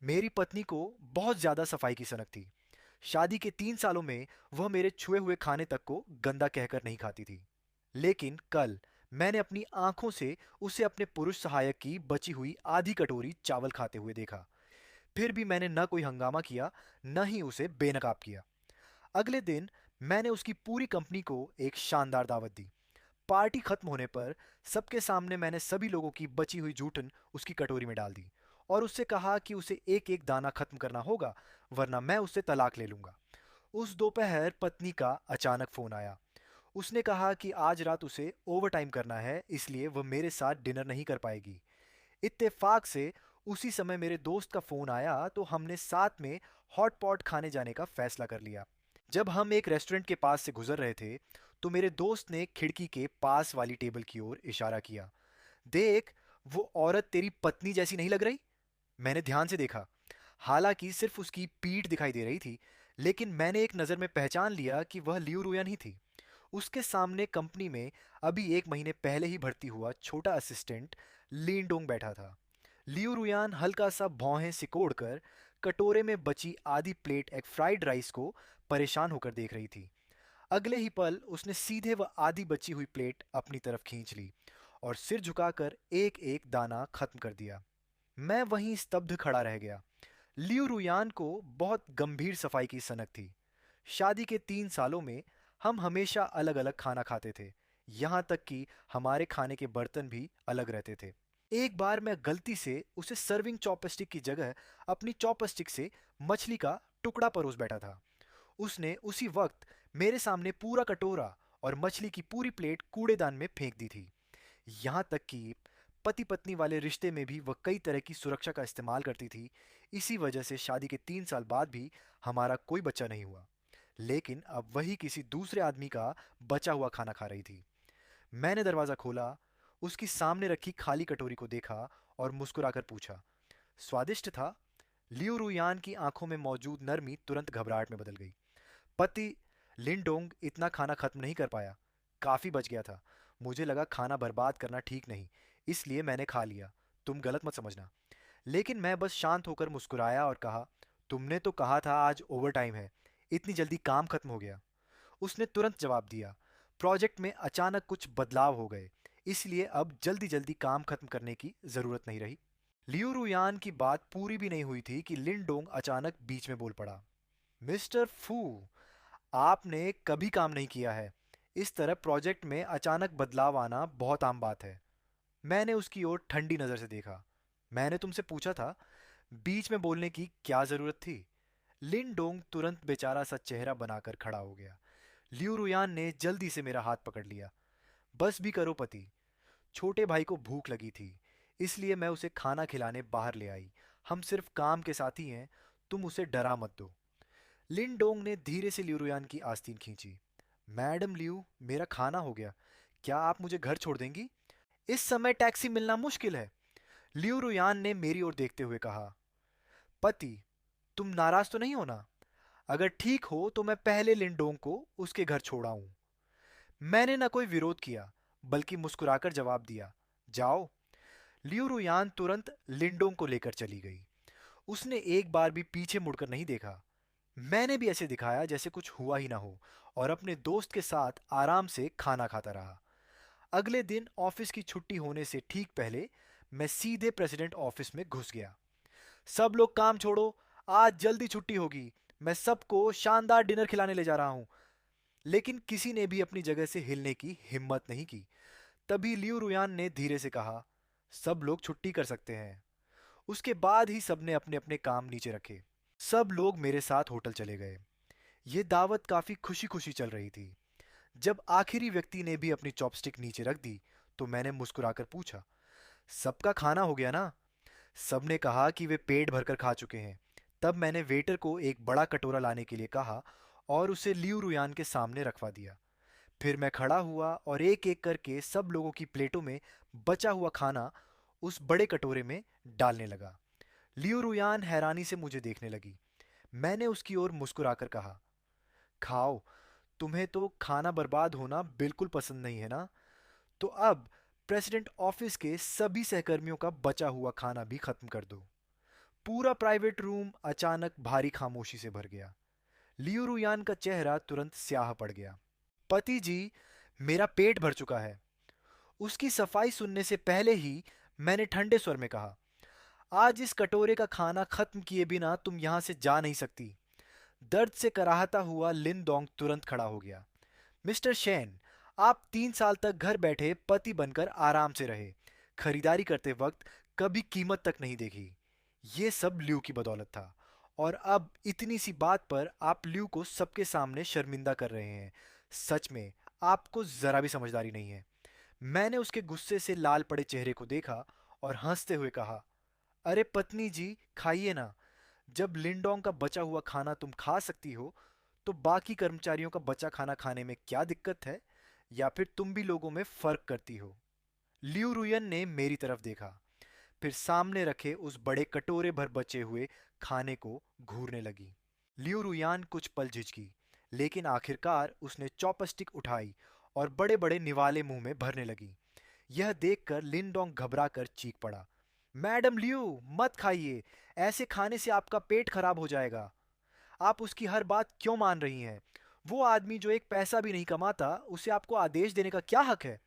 मेरी पत्नी को बहुत ज्यादा सफाई की सनक थी। शादी के 3 सालों में वह मेरे छुए हुए खाने तक को गंदा कहकर नहीं खाती थी। लेकिन कल मैंने अपनी आंखों से उसे अपने पुरुष सहायक की बची हुई आधी कटोरी चावल खाते हुए देखा। फिर भी मैंने न कोई हंगामा किया, न ही उसे बेनकाब किया। अगले दिन मैंने उसकी पूरी कंपनी को एक शानदार दावत दी। पार्टी खत्म होने पर सबके सामने मैंने सभी लोगों की बची हुई जूठन उसकी कटोरी में डाल दी और उससे कहा कि उसे एक एक दाना खत्म करना होगा, वरना मैं उससे तलाक ले लूंगा। उस दोपहर पत्नी का अचानक फोन आया। उसने कहा कि आज रात उसे ओवर टाइम करना है, इसलिए वह मेरे साथ डिनर नहीं कर पाएगी। इत्तेफाक से उसी समय मेरे दोस्त का फोन आया तो हमने साथ में हॉट पॉट खाने जाने का फैसला कर लिया। जब हम एक रेस्टोरेंट के पास से गुजर रहे थे तो मेरे दोस्त ने खिड़की के पास वाली टेबल की ओर इशारा किया। देख, वो औरत तेरी पत्नी जैसी नहीं लग रही? मैंने ध्यान से देखा। हालांकि सिर्फ उसकी पीठ दिखाई दे रही थी, लेकिन मैंने एक नज़र में पहचान लिया कि वह लियू रुयन ही थी। उसके सामने कंपनी में अभी 1 महीने पहले ही भर्ती हुआ छोटा असिस्टेंट लिंडोंग बैठा था। लियू रुयान हल्का सा भौहें सिकोड़कर कटोरे में बची आधी प्लेट एक फ्राइड राइस को परेशान होकर देख रही थी। अगले ही पल उसने सीधे वह आधी बची हुई प्लेट अपनी तरफ खींच ली और सिर झुकाकर एक एक दाना खत्म कर दिया। मैं वहीं स्तब्ध खड़ा रह गया। लियू रुयान को बहुत गंभीर सफाई की सनक थी। शादी के 3 सालों में हम हमेशा अलग अलग खाना खाते थे, यहाँ तक कि हमारे खाने के बर्तन भी अलग रहते थे। एक बार मैं गलती से उसे सर्विंग चॉपस्टिक की जगह अपनी चॉपस्टिक से मछली का टुकड़ा परोस बैठा था। उसने उसी वक्त मेरे सामने पूरा कटोरा और मछली की पूरी प्लेट कूड़ेदान में फेंक दी थी। यहाँ तक कि पति पत्नी वाले रिश्ते में भी वह कई तरह की सुरक्षा का इस्तेमाल करती थी। इसी वजह से शादी के 3 साल बाद भी हमारा कोई बच्चा नहीं हुआ। लेकिन अब वही किसी दूसरे आदमी का बचा हुआ खाना खा रही थी। मैंने दरवाज़ा खोला, उसकी सामने रखी खाली कटोरी को देखा और मुस्कुराकर पूछा, स्वादिष्ट था? लियो रुयान की आंखों में मौजूद नरमी तुरंत घबराहट में बदल गई। पति लिंडोंग इतना खाना खत्म नहीं कर पाया। काफी बच गया था। मुझे लगा खाना बर्बाद करना ठीक नहीं, इसलिए मैंने खा लिया। तुम गलत मत समझना। लेकिन मैं बस शांत होकर मुस्कुराया और कहा, तुमने तो कहा था आज ओवर टाइम है, इतनी जल्दी काम खत्म हो गया? उसने तुरंत जवाब दिया, प्रोजेक्ट में अचानक कुछ बदलाव हो गए, इसलिए अब जल्दी जल्दी काम खत्म करने की जरूरत नहीं रही। लियो रुयान की बात पूरी भी नहीं हुई थी कि लिंडोंग अचानक बीच में बोल पड़ा, मिस्टर फू, आपने कभी काम नहीं किया है। इस तरह प्रोजेक्ट में अचानक बदलाव आना बहुत आम बात है। मैंने उसकी ओर ठंडी नज़र से देखा। मैंने तुमसे पूछा था, बीच में बोलने की क्या ज़रूरत थी? लिन डोंग तुरंत बेचारा सा चेहरा बनाकर खड़ा हो गया। लियू रुयान ने जल्दी से मेरा हाथ पकड़ लिया। बस भी करो पति, छोटे भाई को भूख लगी थी, इसलिए मैं उसे खाना खिलाने बाहर ले आई। हम सिर्फ काम के साथी हैं, तुम उसे डरा मत दो। लिन डोंग ने धीरे से लियू रुयान की आस्तीन खींची। मैडम लियू, मेरा खाना हो गया, क्या आप मुझे घर छोड़ देंगी? इस समय टैक्सी मिलना मुश्किल है, लियू रुयान ने मेरी ओर देखते हुए कहा। पति, तुम नाराज तो नहीं हो ना? अगर ठीक हो तो मैं पहले लिंडोंग को उसके घर छोड़ाऊं। मैंने न कोई विरोध किया, बल्कि मुस्कुराकर जवाब दिया, जाओ। लियू रुयान तुरंत लिंडोंग को लेकर चली गई। उसने एक बार भी पीछे मुड़कर नहीं देखा। मैंने भी ऐसे दिखाया जैसे कुछ हुआ ही ना हो और अपने दोस्त के साथ आराम से खाना खाता रहा। अगले दिन ऑफिस की छुट्टी होने से ठीक पहले मैं सीधे प्रेसिडेंट ऑफिस में घुस गया। सब लोग काम छोड़ो, आज जल्दी छुट्टी होगी, मैं सबको शानदार डिनर खिलाने ले जा रहा हूं। लेकिन किसी ने भी अपनी जगह से हिलने की हिम्मत नहीं की। तभी लियू रुयान ने धीरे से कहा, सब लोग छुट्टी कर सकते हैं। उसके बाद ही सबने अपने अपने काम नीचे रखे। सब लोग मेरे साथ होटल चले गए। ये दावत काफी खुशी खुशी चल रही थी। जब आखिरी व्यक्ति ने भी अपनी चॉपस्टिक नीचे रख दी तो मैंने मुस्कुराकर पूछा, सबका खाना हो गया ना? सबने कहा कि वे पेट भरकर खा चुके हैं। तब मैंने वेटर को एक बड़ा कटोरा लाने के लिए कहा और उसे लियू रुयान के सामने रखवा दिया। फिर मैं खड़ा हुआ और एक एक करके सब लोगों की प्लेटों में बचा हुआ खाना उस बड़े कटोरे में डालने लगा। लियू रुयान हैरानी से मुझे देखने लगी। मैंने उसकी ओर मुस्कुराकर कहा, खाओ, तुम्हें तो खाना बर्बाद होना बिल्कुल पसंद नहीं है ना? तो अब प्रेसिडेंट ऑफिस के सभी सहकर्मियों का बचा हुआ खाना भी खत्म कर दो। पूरा प्राइवेट रूम अचानक भारी खामोशी से भर गया। लियू रुयान का चेहरा तुरंत स्याह पड़ गया। पति जी, मेरा पेट भर चुका है। उसकी सफाई सुनने से पहले ही मैंने ठंडे स्वर में कहा, आज इस कटोरे का खाना खत्म किए बिना तुम यहां से जा नहीं सकती। दर्द से कराहता हुआ लिन डोंग तुरंत खड़ा हो गया। मिस्टर शेन, आप 3 साल तक घर बैठे पति बनकर आराम से रहे, खरीदारी करते वक्त कभी कीमत तक नहीं देखी। ये सब ल्यू की बदौलत था, और अब इतनी सी बात पर आप ल्यू को सबके सामने शर्मिंदा कर रहे हैं। सच में आपको जरा भी समझदारी नहीं है। मैंने उसके गुस्से से लाल पड़े चेहरे को देखा और हंसते हुए कहा, अरे पत्नी जी, खाइए ना। जब लिंडोंग का बचा हुआ खाना तुम खा सकती हो, तो बाकी कर्मचारियों का बचा खाना खाने में क्या दिक्कत है? या फिर तुम भी लोगों में फर्क करती हो? लियू रुयन ने मेरी तरफ देखा, फिर सामने रखे उस बड़े कटोरे भर बचे हुए खाने को घूरने लगी। लियू रुयान कुछ पल झिझकी, लेकिन आखिरकार उसने चॉपस्टिक उठाई और बड़े बड़े निवाले मुंह में भरने लगी। यह देखकर लिनडोंग घबरा कर चीख पड़ा, मैडम लियू, मत खाइए। ऐसे खाने से आपका पेट खराब हो जाएगा। आप उसकी हर बात क्यों मान रही हैं? वो आदमी जो एक पैसा भी नहीं कमाता, उसे आपको आदेश देने का क्या हक है?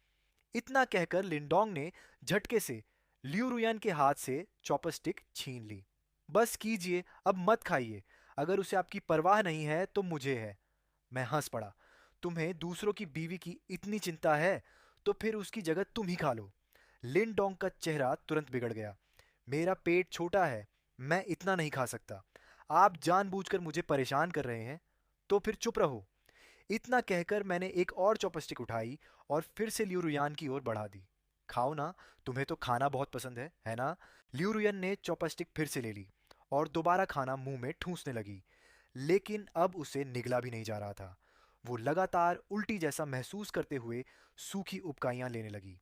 इतना कहकर लिंडोंग ने झटके से लियू रुयान के हाथ से चॉपस्टिक छीन ली। बस कीजिए, अब मत खाइए। अगर उसे आपकी परवाह नहीं है तो मुझे है। मैं हंस पड़ा। तुम्हें दूसरों की बीवी की इतनी चिंता है, तो फिर उसकी जगह तुम ही खा लो। लिन डोंग का चेहरा तुरंत बिगड़ गया। मेरा पेट छोटा है, मैं इतना नहीं खा सकता। आप जानबूझकर मुझे परेशान कर रहे हैं, तो फिर चुप रहो। इतना कहकर मैंने एक और चॉपस्टिक उठाई और फिर से लियू रुयान की ओर बढ़ा दी। खाओ ना, तुम्हें तो खाना बहुत पसंद है ना? लियू रुयन ने चॉपस्टिक फिर से ले ली और दोबारा खाना मुंह में ठूंसने लगी, लेकिन अब उसे निगला भी नहीं जा रहा था। वो लगातार उल्टी जैसा महसूस करते हुए सूखी उबकाइयां लेने लगी।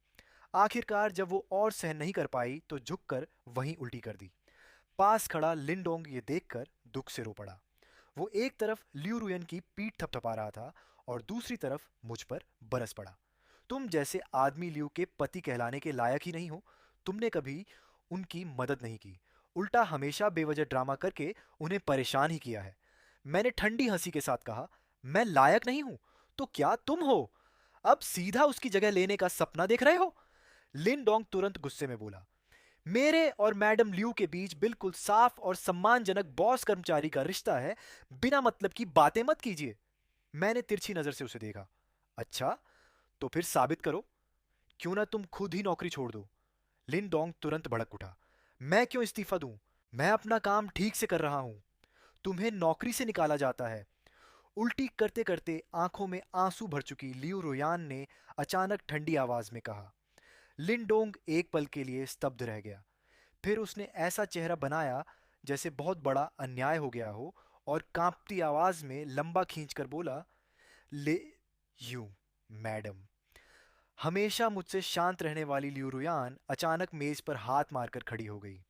आखिरकार जब वो और सहन नहीं कर पाई तो झुककर वहीं उल्टी कर दी। पास खड़ा लिंडोंग ये देखकर दुख से रो पड़ा। वो एक तरफ लियू रुयन की पीठ थपथपा रहा था और दूसरी तरफ मुझ पर बरस पड़ा। तुम जैसे आदमी लियू के पति कहलाने के लायक ही नहीं हो। तुमने कभी उनकी मदद नहीं की, उल्टा हमेशा बेवजह ड्रामा करके उन्हें परेशान ही किया है। मैंने ठंडी हंसी के साथ कहा, मैं लायक नहीं हूं तो क्या तुम हो? अब सीधा उसकी जगह लेने का सपना देख रहे हो? लिन डोंग तुरंत गुस्से में बोला, मेरे और मैडम लियू के बीच बिल्कुल साफ और सम्मानजनक बॉस कर्मचारी का रिश्ता है। बिना मतलब की बातें मत कीजिए। मैंने तिरछी नजर से उसे देखा। अच्छा, तो फिर साबित करो। क्यों ना तुम खुद ही नौकरी छोड़ दो। लिन डोंग तुरंत भड़क उठा, मैं क्यों इस्तीफा दूं? मैं अपना काम ठीक से कर रहा हूं। तुम्हें नौकरी से निकाला जाता है। उल्टी करते करते आंखों में आंसू भर चुकी लियू रोयान ने अचानक ठंडी आवाज में कहा। लिंडोंग एक पल के लिए स्तब्ध रह गया। फिर उसने ऐसा चेहरा बनाया जैसे बहुत बड़ा अन्याय हो गया हो, और कांपती आवाज में लंबा खींचकर बोला, ले यू मैडम। हमेशा मुझसे शांत रहने वाली लियू रुयान अचानक मेज पर हाथ मारकर खड़ी हो गई।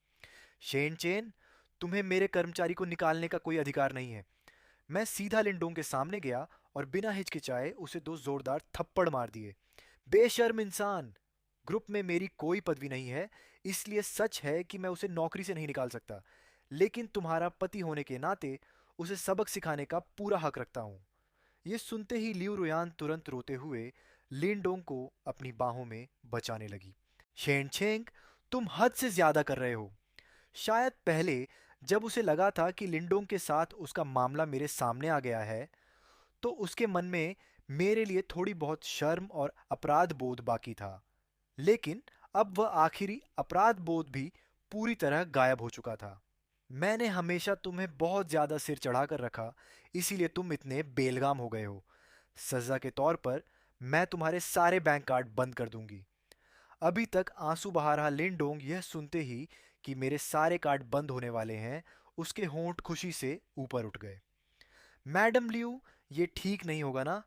शेन चेन, तुम्हें मेरे कर्मचारी को निकालने का कोई अधिकार नहीं है। मैं सीधा लिंडोंग के सामने गया और बिना हिचकिचाए उसे 2 जोरदार थप्पड़ मार दिए। बेशर्म इंसान! ग्रुप में मेरी कोई पदवी नहीं है, इसलिए सच है कि मैं उसे नौकरी से नहीं निकाल सकता, लेकिन तुम्हारा पति होने के नाते उसे सबक सिखाने का पूरा हक रखता हूँ। ये सुनते ही लियू रुयान तुरंत रोते हुए लिंडोंग को अपनी बाहों में बचाने लगी। शेनचेंग, तुम हद से ज्यादा कर रहे हो। शायद पहले जब उसे लगा था कि लिंडोंग के साथ उसका मामला मेरे सामने आ गया है, तो उसके मन में मेरे लिए थोड़ी बहुत शर्म और अपराध बोध बाकी था। लेकिन अब वह आखिरी अपराध बोध भी पूरी तरह गायब हो चुका था। मैंने हमेशा तुम्हें बहुत ज्यादा सिर चढ़ाकर रखा, इसीलिए तुम इतने बेलगाम हो गए हो। सजा के तौर पर मैं तुम्हारे सारे बैंक कार्ड बंद कर दूंगी। अभी तक आंसू बहा रहा लिंडोंग यह सुनते ही कि मेरे सारे कार्ड बंद होने वाले हैं, उसके होंठ खुशी से ऊपर उठ गए। मैडम लियू, ये ठीक नहीं होगा ना?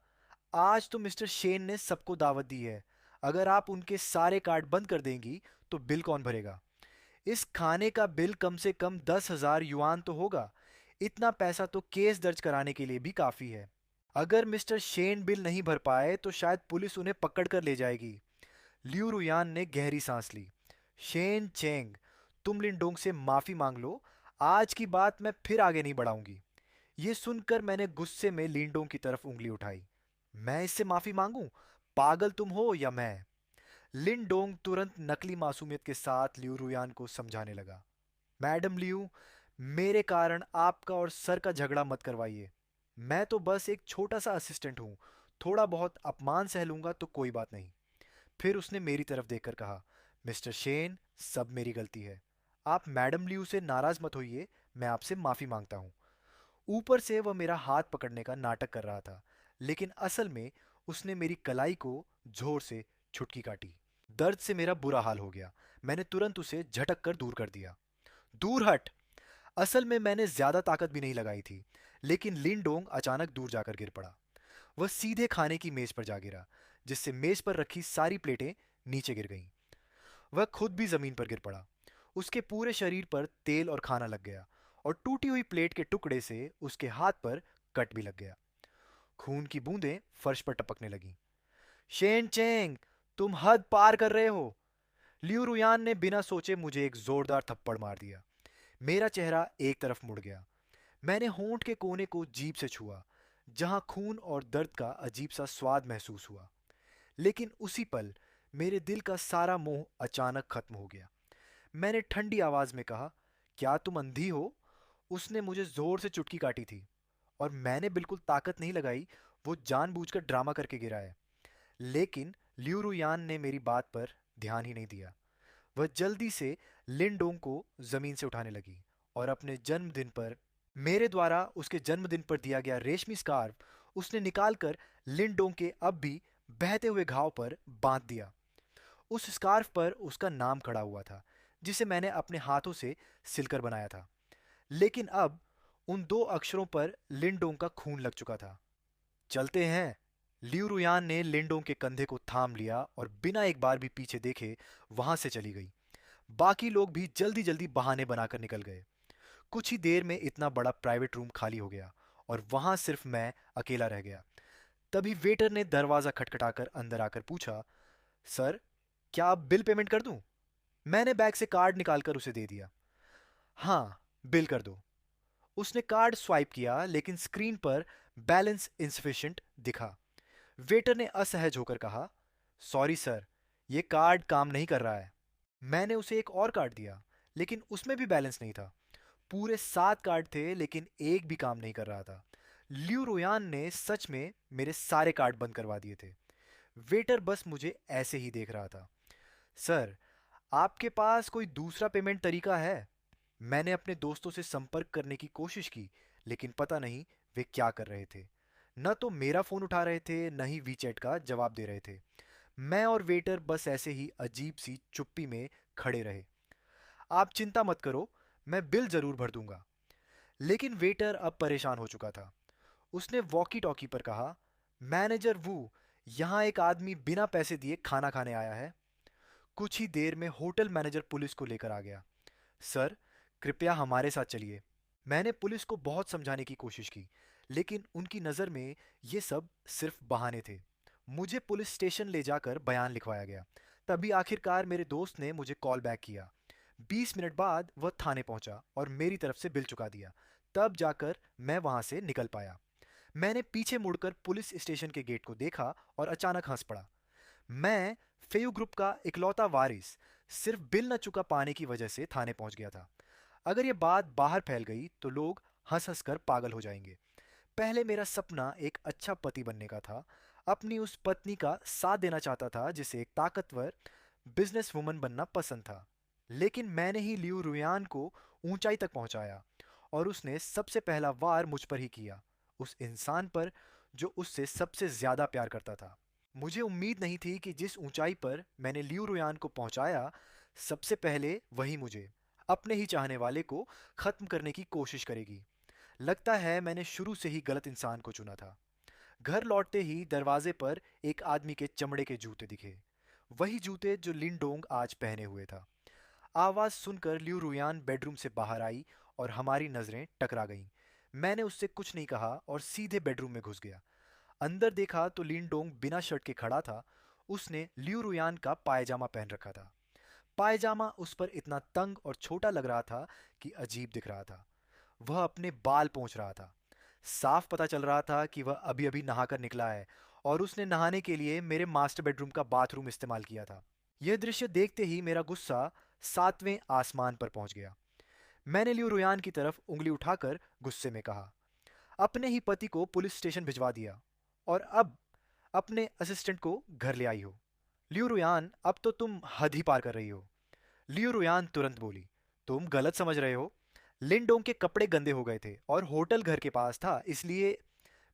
आज तो मिस्टर शेन ने सबको दावत दी है। अगर आप उनके सारे कार्ड बंद कर देंगी तो बिल कौन भरेगा? इस खाने का बिल कम से कम 10,000 युआन तो होगा। इतना पैसा तो केस दर्ज कराने के लिए भी काफी है। अगर मिस्टर शेन बिल नहीं भर पाए तो शायद पुलिस उन्हें पकड़ कर ले जाएगी। लियू रुयान ने गहरी सांस ली। शेन चेंग, तुम लिंडोंग से माफी मांग लो। आज की बात मैं फिर आगे नहीं बढ़ाऊंगी। ये सुनकर मैंने गुस्से में लिंडोंग की तरफ उंगली उठाई। मैं इससे माफी मांगूं? पागल तुम हो या मैं? लिंडोंग तुरंत नकली मासूमियत के साथ लिू रुयान को समझाने लगा। मैडम लियू, मेरे कारण आपका और सर का झगड़ा मत करवाइए। मैं तो बस एक छोटा सा असिस्टेंट हूँ। थोड़ा बहुत अपमान सह लूंगा तो कोई बात नहीं। फिर उसने मेरी तरफ देखकर कहा, मिस्टर शेन, सब मेरी गलती है। आप मैडम लियू से नाराज मत होइए। मैं आपसे माफी मांगता हूँ। ऊपर से वह मेरा हाथ पकड़ने का नाटक कर रहा था, लेकिन असल में उसने मेरी कलाई को जोर से छुटकी काटी। दर्द से मेरा बुरा हाल हो गया। मैंने तुरंत उसे झटक कर दूर कर दिया। दूर हट! असल में मैंने ज्यादा ताकत भी नहीं लगाई थी, लेकिन लिंडोंग अचानक दूर जाकर गिर पड़ा। वह सीधे खाने की मेज पर जा गिरा, जिससे मेज पर रखी सारी प्लेटें नीचे गिर गईं। वह खुद भी जमीन पर गिर पड़ा। उसके पूरे शरीर पर तेल और खाना लग गया, और टूटी हुई प्लेट के टुकड़े से उसके हाथ पर कट भी लग गया। खून की बूंदें फर्श पर टपकने लगीं। शेन चेंग, तुम हद पार कर रहे हो! लियू रुयान ने बिना सोचे मुझे एक जोरदार थप्पड़ मार दिया। मेरा चेहरा एक तरफ मुड़ गया। मैंने होंठ के कोने को जीभ से छुआ, जहां खून और दर्द का अजीब सा स्वाद महसूस हुआ। लेकिन उसी पल मेरे दिल का सारा मोह अचानक खत्म हो गया। मैंने ठंडी आवाज में कहा, क्या तुम अंधी हो? उसने मुझे जोर से चुटकी काटी थी, और मैंने बिल्कुल ताकत नहीं लगाई। वो जानबूझकर ड्रामा करके गिरा है। लेकिन लियू रुयान ने मेरी बात पर ध्यान ही नहीं दिया। वह जल्दी से लिंडोंग को जमीन से उठाने लगी, और अपने जन्मदिन पर मेरे द्वारा उसके जन्मदिन पर दिया गया रेशमी स्कार्फ उसने निकालकर लिंडोंग के अब भी बहते हुए घाव पर बांध दिया। उस स्कार्फ पर उसका नाम खड़ा हुआ था, जिसे मैंने अपने हाथों से सिलकर बनाया था। लेकिन अब उन दो अक्षरों पर लिंडोंग का खून लग चुका था। चलते हैं। लियू रुयान ने लिंडोंग के कंधे को थाम लिया और बिना एक बार भी पीछे देखे वहां से चली गई। बाकी लोग भी जल्दी जल्दी बहाने बनाकर निकल गए। कुछ ही देर में इतना बड़ा प्राइवेट रूम खाली हो गया, और वहां सिर्फ मैं अकेला रह गया। तभी वेटर ने दरवाजा खटखटाकर अंदर आकर पूछा, सर, क्या आप बिल पेमेंट कर दूं? मैंने बैग से कार्ड निकालकर उसे दे दिया। हाँ, बिल कर दो। उसने कार्ड स्वाइप किया, लेकिन स्क्रीन पर बैलेंस इंसफिशिएंट दिखा। वेटर ने असहज होकर कहा, सॉरी सर, ये कार्ड काम नहीं कर रहा है। मैंने उसे एक और कार्ड दिया, लेकिन उसमें भी बैलेंस नहीं था। पूरे 7 कार्ड थे, लेकिन एक भी काम नहीं कर रहा था। लियू रोयान ने सच में मेरे सारे कार्ड बंद करवा दिए थे। वेटर बस मुझे ऐसे ही देख रहा था। सर, आपके पास कोई दूसरा पेमेंट तरीका है? मैंने अपने दोस्तों से संपर्क करने की कोशिश की, लेकिन पता नहीं वे क्या कर रहे थे। न तो मेरा फोन उठा रहे थे, न ही वीचैट का जवाब दे रहे थे। मैं और वेटर बस ऐसे ही अजीब सी चुप्पी में खड़े रहे। आप चिंता मत करो, मैं बिल जरूर भर दूंगा। लेकिन वेटर अब परेशान हो चुका था। उसने वॉकी टॉकी पर कहा, मैनेजर वू, यहाँ एक आदमी बिना पैसे दिए खाना खाने आया है। कुछ ही देर में होटल मैनेजर पुलिस को लेकर आ गया। सर, कृपया हमारे साथ चलिए। मैंने पुलिस को बहुत समझाने की कोशिश की, लेकिन उनकी नज़र में ये सब सिर्फ बहाने थे। मुझे पुलिस स्टेशन ले जाकर बयान लिखवाया गया। तभी आखिरकार मेरे दोस्त ने मुझे कॉल बैक किया। 20 मिनट बाद वह थाने पहुंचा और मेरी तरफ से बिल चुका दिया। तब जाकर मैं वहां से निकल पाया। मैंने पीछे मुड़कर पुलिस स्टेशन के गेट को देखा और अचानक हंस पड़ा। मैं, फेयू ग्रुप का इकलौता वारिस, सिर्फ बिल न चुका पाने की वजह से थाने पहुंच गया था। अगर यह बात बाहर फैल गई तो लोग हंस हंस कर पागल हो जाएंगे। पहले मेरा सपना एक अच्छा पति बनने का था। अपनी उस पत्नी का साथ देना चाहता था जिसे एक ताकतवर बिजनेस वुमन बनना पसंद था। लेकिन मैंने ही लियू रुयान को ऊंचाई तक पहुंचाया, और उसने सबसे पहला वार मुझ पर ही किया, उस इंसान पर जो उससे सबसे ज्यादा प्यार करता था। मुझे उम्मीद नहीं थी कि जिस ऊंचाई पर मैंने लियू रुयान को पहुंचाया, सबसे पहले वही मुझे, अपने ही चाहने वाले को खत्म करने की कोशिश करेगी। लगता है मैंने शुरू से ही गलत इंसान को चुना था। घर लौटते ही दरवाजे पर एक आदमी के चमड़े के जूते दिखे, वही जूते जो लिंडोंग आज पहने हुए था। आवाज सुनकर लियू रुयान बेडरूम से बाहर आई और हमारी नजरें टकरा गईं। मैंने उससे कुछ नहीं कहा और सीधे बेडरूम में घुस गया। अंदर देखा तो लिंडोंग बिना शर्ट के खड़ा था। उसने लियू रुयान का पायजामा पहन रखा था। पायजामा उस पर इतना तंग और छोटा लग रहा था कि अजीब दिख रहा था। वह अपने बाल पोंछ रहा था। साफ पता चल रहा था कि वह अभी अभी नहाकर निकला है और उसने नहाने के लिए मेरे मास्टर बेडरूम का बाथरूम इस्तेमाल किया था। यह दृश्य देखते ही मेरा गुस्सा सातवें आसमान पर पहुंच गया। मैंने लियू रुयान की तरफ उंगली उठाकर गुस्से में कहा, अपने ही पति को पुलिस स्टेशन भिजवा दिया और अब अपने असिस्टेंट को घर ले आई हो। लियू रुयान, अब तो तुम हद ही पार कर रही हो। लियू रुयान तुरंत बोली, तुम गलत समझ रहे हो। लिंडोंग के कपड़े गंदे हो गए थे और होटल घर के पास था, इसलिए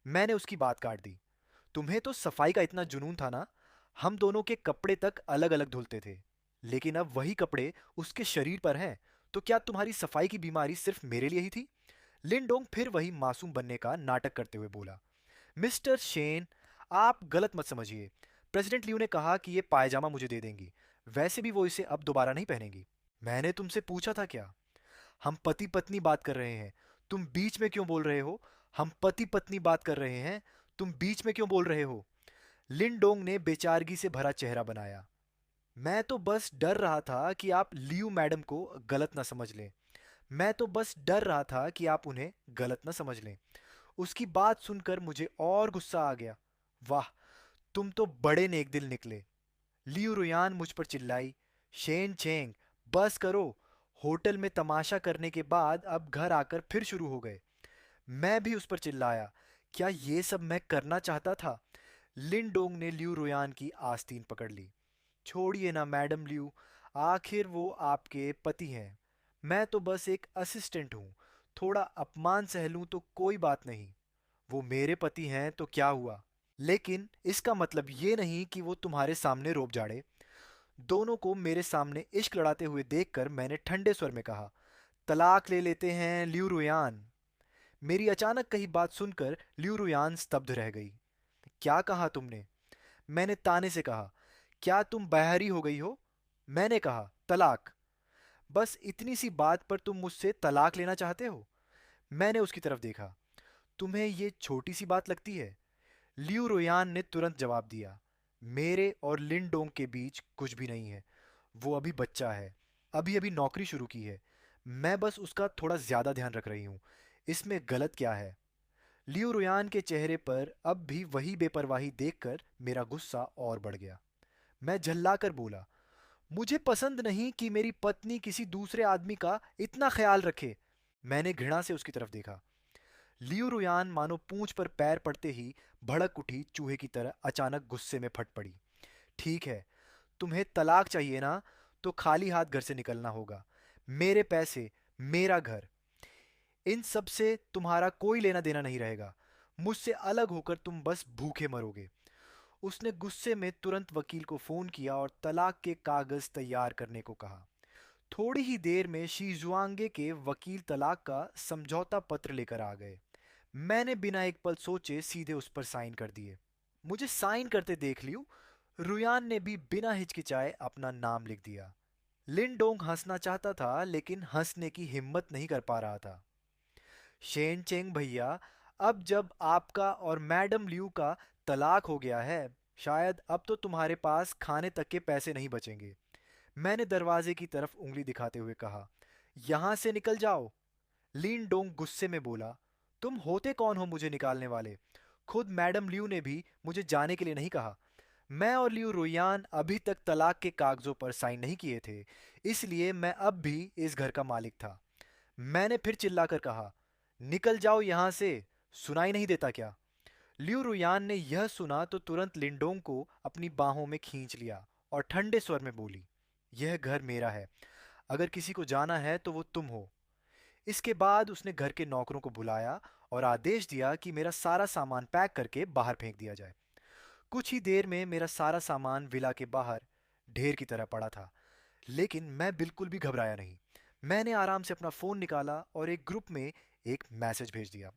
मैंने उसकी बात काट दी। तुम्हें तो सफाई का इतना जुनून था ना। हम दोनों के कपड़े तक अलग अलग धुलते थे, लेकिन अब वही कपड़े उसके शरीर पर हैं। तो क्या तुम्हारी सफाई की बीमारी सिर्फ मेरे लिए ही थी? लिंडोंग फिर वही मासूम बनने का नाटक करते हुए बोला, मिस्टर शेन, आप गलत मत समझिए। प्रेसिडेंट लियू ने कहा कि ये पायजामा मुझे दे देंगी। वैसे भी वो इसे अब दोबारा नहीं पहनेंगी। मैंने तुमसे पूछा था क्या? हम पति पत्नी बात कर रहे हैं। तुम बीच में क्यों बोल रहे हो? हम पति पत्नी बात कर रहे हैं। तुम बीच में क्यों बोल रहे हो? लिंडोंग ने बेचारगी से भरा चेहरा बनाया। मैं तो बस डर रहा था कि आप लियू मैडम को गलत ना समझ लें। मैं तो बस डर रहा था कि आप उन्हें गलत ना समझ लें। उसकी बात सुनकर मुझे और गुस्सा आ गया। वाह, तुम तो बड़े नेक दिल निकले। लियू रुयान मुझ पर चिल्लाई, शेन चेंग, बस करो। होटल में तमाशा करने के बाद अब घर आकर फिर शुरू हो गए। मैं भी उस पर चिल्लाया, क्या ये सब मैं करना चाहता था? लिंडोंग ने लियू रुयान की आस्तीन पकड़ ली। छोड़िए ना मैडम लियू, आखिर वो आपके पति हैं। मैं तो बस एक असिस्टेंट हूँ। थोड़ा अपमान सह लूँ तो कोई बात नहीं। वो मेरे पति हैं तो क्या हुआ? लेकिन इसका मतलब ये नहीं कि वो तुम्हारे सामने रोब जाड़े। दोनों को मेरे सामने इश्क लड़ाते हुए देखकर मैंने ठंडे स्वर में कहा, तलाक ले लेते हैं लियू रुयान। मेरी अचानक कही बात सुनकर लियू रुयान स्तब्ध रह गई। क्या कहा तुमने? मैंने ताने से कहा, क्या तुम बहरी हो गई हो? मैंने कहा, तलाक। बस इतनी सी बात पर तुम मुझसे तलाक लेना चाहते हो? मैंने उसकी तरफ देखा। तुम्हें ये छोटी सी बात लगती है? लियू रोयान ने तुरंत जवाब दिया, मेरे और लिंडोंग के बीच कुछ भी नहीं है। वो अभी बच्चा है, अभी अभी नौकरी शुरू की है। मैं बस उसका थोड़ा ज्यादा ध्यान रख रही हूँ। इसमें गलत क्या है? लियू रुयान के चेहरे पर अब भी वही बेपरवाही देखकर मेरा गुस्सा और बढ़ गया। मैं झल्लाकर बोला, मुझे पसंद नहीं कि मेरी पत्नी किसी दूसरे आदमी का इतना ख्याल रखे। मैंने घृणा से उसकी तरफ देखा। लियू रुयान मानो पूंछ पर पैर पड़ते ही भड़क उठी चूहे की तरह अचानक गुस्से में फट पड़ी। ठीक है, तुम्हें तलाक चाहिए ना, तो खाली हाथ घर से निकलना होगा। मेरे पैसे, मेरा घर, इन सब से तुम्हारा कोई लेना देना नहीं रहेगा। मुझसे अलग होकर तुम बस भूखे मरोगे। उसने गुस्से में तुरंत वकील को फोन किया और तलाक के कागज तैयार करने को कहा। थोड़ी ही देर में शीजुआंगे के वकील तलाक का समझौता पत्र लेकर आ गए। मैंने बिना एक पल सोचे सीधे उस पर साइन कर दिए। मुझे साइन करते देख लियो, रुयान ने भी बिना हिचकिचाए अपना नाम लिख दिया। लिंडोंग हंसना चाहता था लेकिन हंसने की हिम्मत नहीं कर पा रहा था। शेन चेंग भैया, अब जब आपका और मैडम लियू का तलाक हो गया है, शायद अब तो तुम्हारे पास खाने तक के पैसे नहीं बचेंगे। मैंने दरवाजे की तरफ उंगली दिखाते हुए कहा, यहां से निकल जाओ। लीन डोंग गुस्से में बोला, तुम होते कौन हो मुझे निकालने वाले? खुद मैडम लियू ने भी मुझे जाने के लिए नहीं कहा। मैं और लियू रोयान अभी तक तलाक के कागजों पर साइन नहीं किए थे, इसलिए मैं अब भी इस घर का मालिक था। मैंने फिर चिल्लाकर कहा, निकल जाओ यहां से। सुनाई नहीं देता क्या? लियू रुयान ने यह सुना तो तुरंत लिंडोंग को अपनी बाहों में खींच लिया और ठंडे स्वर में बोली, यह घर मेरा है। अगर किसी को जाना है तो वो तुम हो। इसके बाद उसने घर के नौकरों को बुलाया और आदेश दिया कि मेरा सारा सामान पैक करके बाहर फेंक दिया जाए। कुछ ही देर में मेरा सारा सामान विला के बाहर ढेर की तरह पड़ा था, लेकिन मैं बिल्कुल भी घबराया नहीं। मैंने आराम से अपना फोन निकाला और एक ग्रुप में एक मैसेज भेज दिया,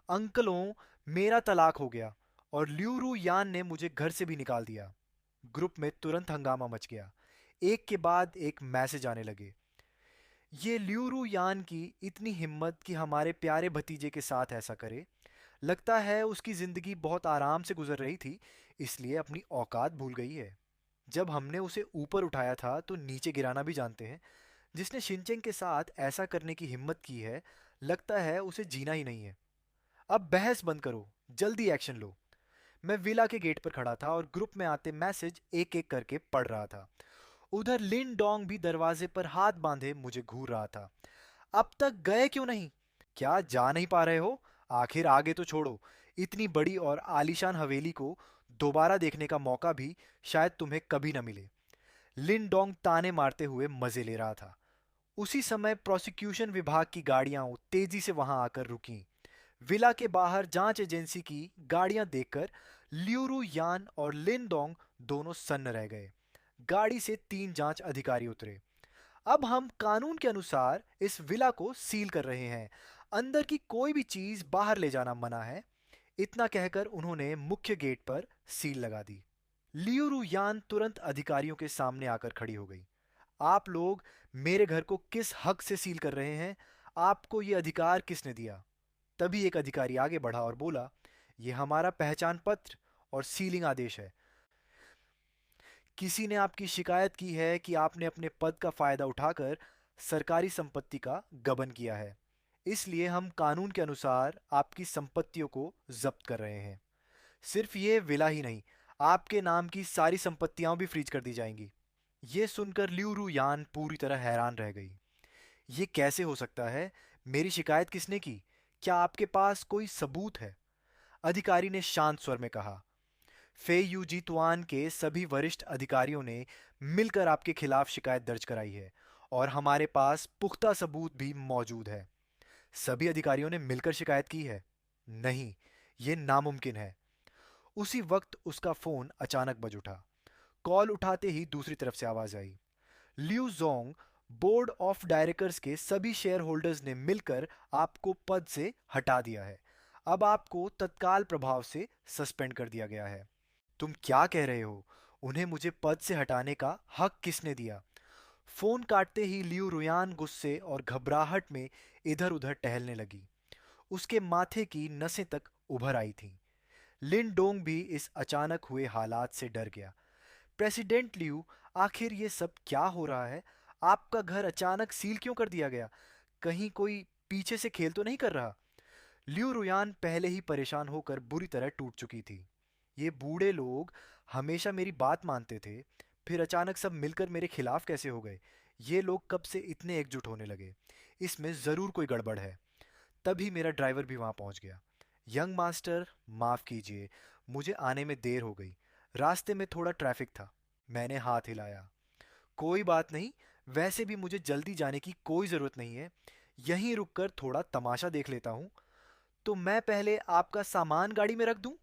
अंकलों, मेरा तलाक हो गया और ल्यूरू यान ने मुझे घर से भी निकाल दिया। ग्रुप में तुरंत हंगामा मच गया। एक के बाद एक मैसेज आने लगे। ये ल्यूरू यान की इतनी हिम्मत कि हमारे प्यारे भतीजे के साथ ऐसा करे। लगता है उसकी जिंदगी बहुत आराम से गुजर रही थी, इसलिए अपनी औकात भूल गई है। जब हमने उसे ऊपर उठाया था तो नीचे गिराना भी जानते हैं। जिसने शिनचेंग के साथ ऐसा करने की हिम्मत की है, लगता है उसे जीना ही नहीं है। अब बहस बंद करो, जल्दी एक्शन लो। मैं विला के गेट पर खड़ा था और ग्रुप में आते मैसेज एक एक करके पढ़ रहा था। उधर लिन डोंग भी दरवाजे पर हाथ बांधे मुझे घूर रहा था। अब तक गए क्यों नहीं? क्या जा नहीं पा रहे हो? आखिर आगे तो छोड़ो, इतनी बड़ी और आलीशान हवेली को दोबारा देखने का मौका भी शायद तुम्हें कभी न मिले। लिन डोंग ताने मारते हुए मजे ले रहा था। उसी समय प्रोसिक्यूशन विभाग की गाड़ियां तेजी से वहां आकर रुकीं। विला के बाहर जांच एजेंसी की गाड़ियां देखकर लियूरू यान और लिनडोंग दोनों सन्न रह गए। गाड़ी से 3 जांच अधिकारी उतरे। अब हम कानून के अनुसार इस विला को सील कर रहे हैं। अंदर की कोई भी चीज बाहर ले जाना मना है। इतना कहकर उन्होंने मुख्य गेट पर सील लगा दी। लियूरू यान तुरंत अधिकारियों के सामने आकर खड़ी हो गई। आप लोग मेरे घर को किस हक से सील कर रहे हैं? आपको ये अधिकार किसने दिया? तभी एक अधिकारी आगे बढ़ा और बोला, यह हमारा पहचान पत्र और सीलिंग आदेश है। किसी ने आपकी शिकायत की है कि आपने अपने पद का फायदा उठाकर सरकारी संपत्ति का गबन किया है। इसलिए हम कानून के अनुसार आपकी संपत्तियों को जब्त कर रहे हैं। सिर्फ ये विला ही नहीं, आपके नाम की सारी संपत्तियां भी फ्रीज कर दी जाएंगी। ये सुनकर लिऊ रुयान पूरी तरह हैरान रह गई। ये कैसे हो सकता है? मेरी शिकायत किसने की? क्या आपके पास कोई सबूत है? अधिकारी ने शांत स्वर में कहा, फे यू जी तुआन के सभी वरिष्ठ अधिकारियों ने मिलकर आपके खिलाफ शिकायत दर्ज कराई है और हमारे पास पुख्ता सबूत भी मौजूद है। सभी अधिकारियों ने मिलकर शिकायत की है? नहीं, यह नामुमकिन है। उसी वक्त उसका फोन अचानक बज उठा। कॉल उठाते ही दूसरी तरफ से आवाज आई, लिू जोंग, बोर्ड ऑफ डायरेक्टर्स के सभी शेयर होल्डर्स ने मिलकर आपको पद से हटा दिया है। अब आपको तत्काल प्रभाव से सस्पेंड कर दिया गया है। तुम क्या कह रहे हो? उन्हें मुझे पद से हटाने का हक किसने दिया? फोन काटते ही लियू रुयान गुस्से और घबराहट में इधर उधर टहलने लगी। उसके माथे की नसें तक उभर आई थीं। लिन डोंग भी इस अचानक हुए हालात से डर गया। प्रेसिडेंट लियू, आखिर ये सब क्या हो रहा है? आपका घर अचानक सील क्यों कर दिया गया? कहीं कोई पीछे से खेल तो नहीं कर रहा? लियू रुयान पहले ही परेशान होकर बुरी तरह टूट चुकी थी। ये बूढ़े लोग हमेशा मेरी बात मानते थे, फिर अचानक सब मिलकर मेरे खिलाफ कैसे हो गए? ये लोग कब से इतने एकजुट होने लगे? इसमें ज़रूर कोई गड़बड़ है। तभी मेरा ड्राइवर भी वहाँ पहुँच गया। यंग मास्टर, माफ़ कीजिए, मुझे आने में देर हो गई। रास्ते में थोड़ा ट्रैफिक था। मैंने हाथ हिलाया। कोई बात नहीं, वैसे भी मुझे जल्दी जाने की कोई ज़रूरत नहीं है। यहीं रुककर थोड़ा तमाशा देख लेता हूँ। तो मैं पहले आपका सामान गाड़ी में रख दूँ?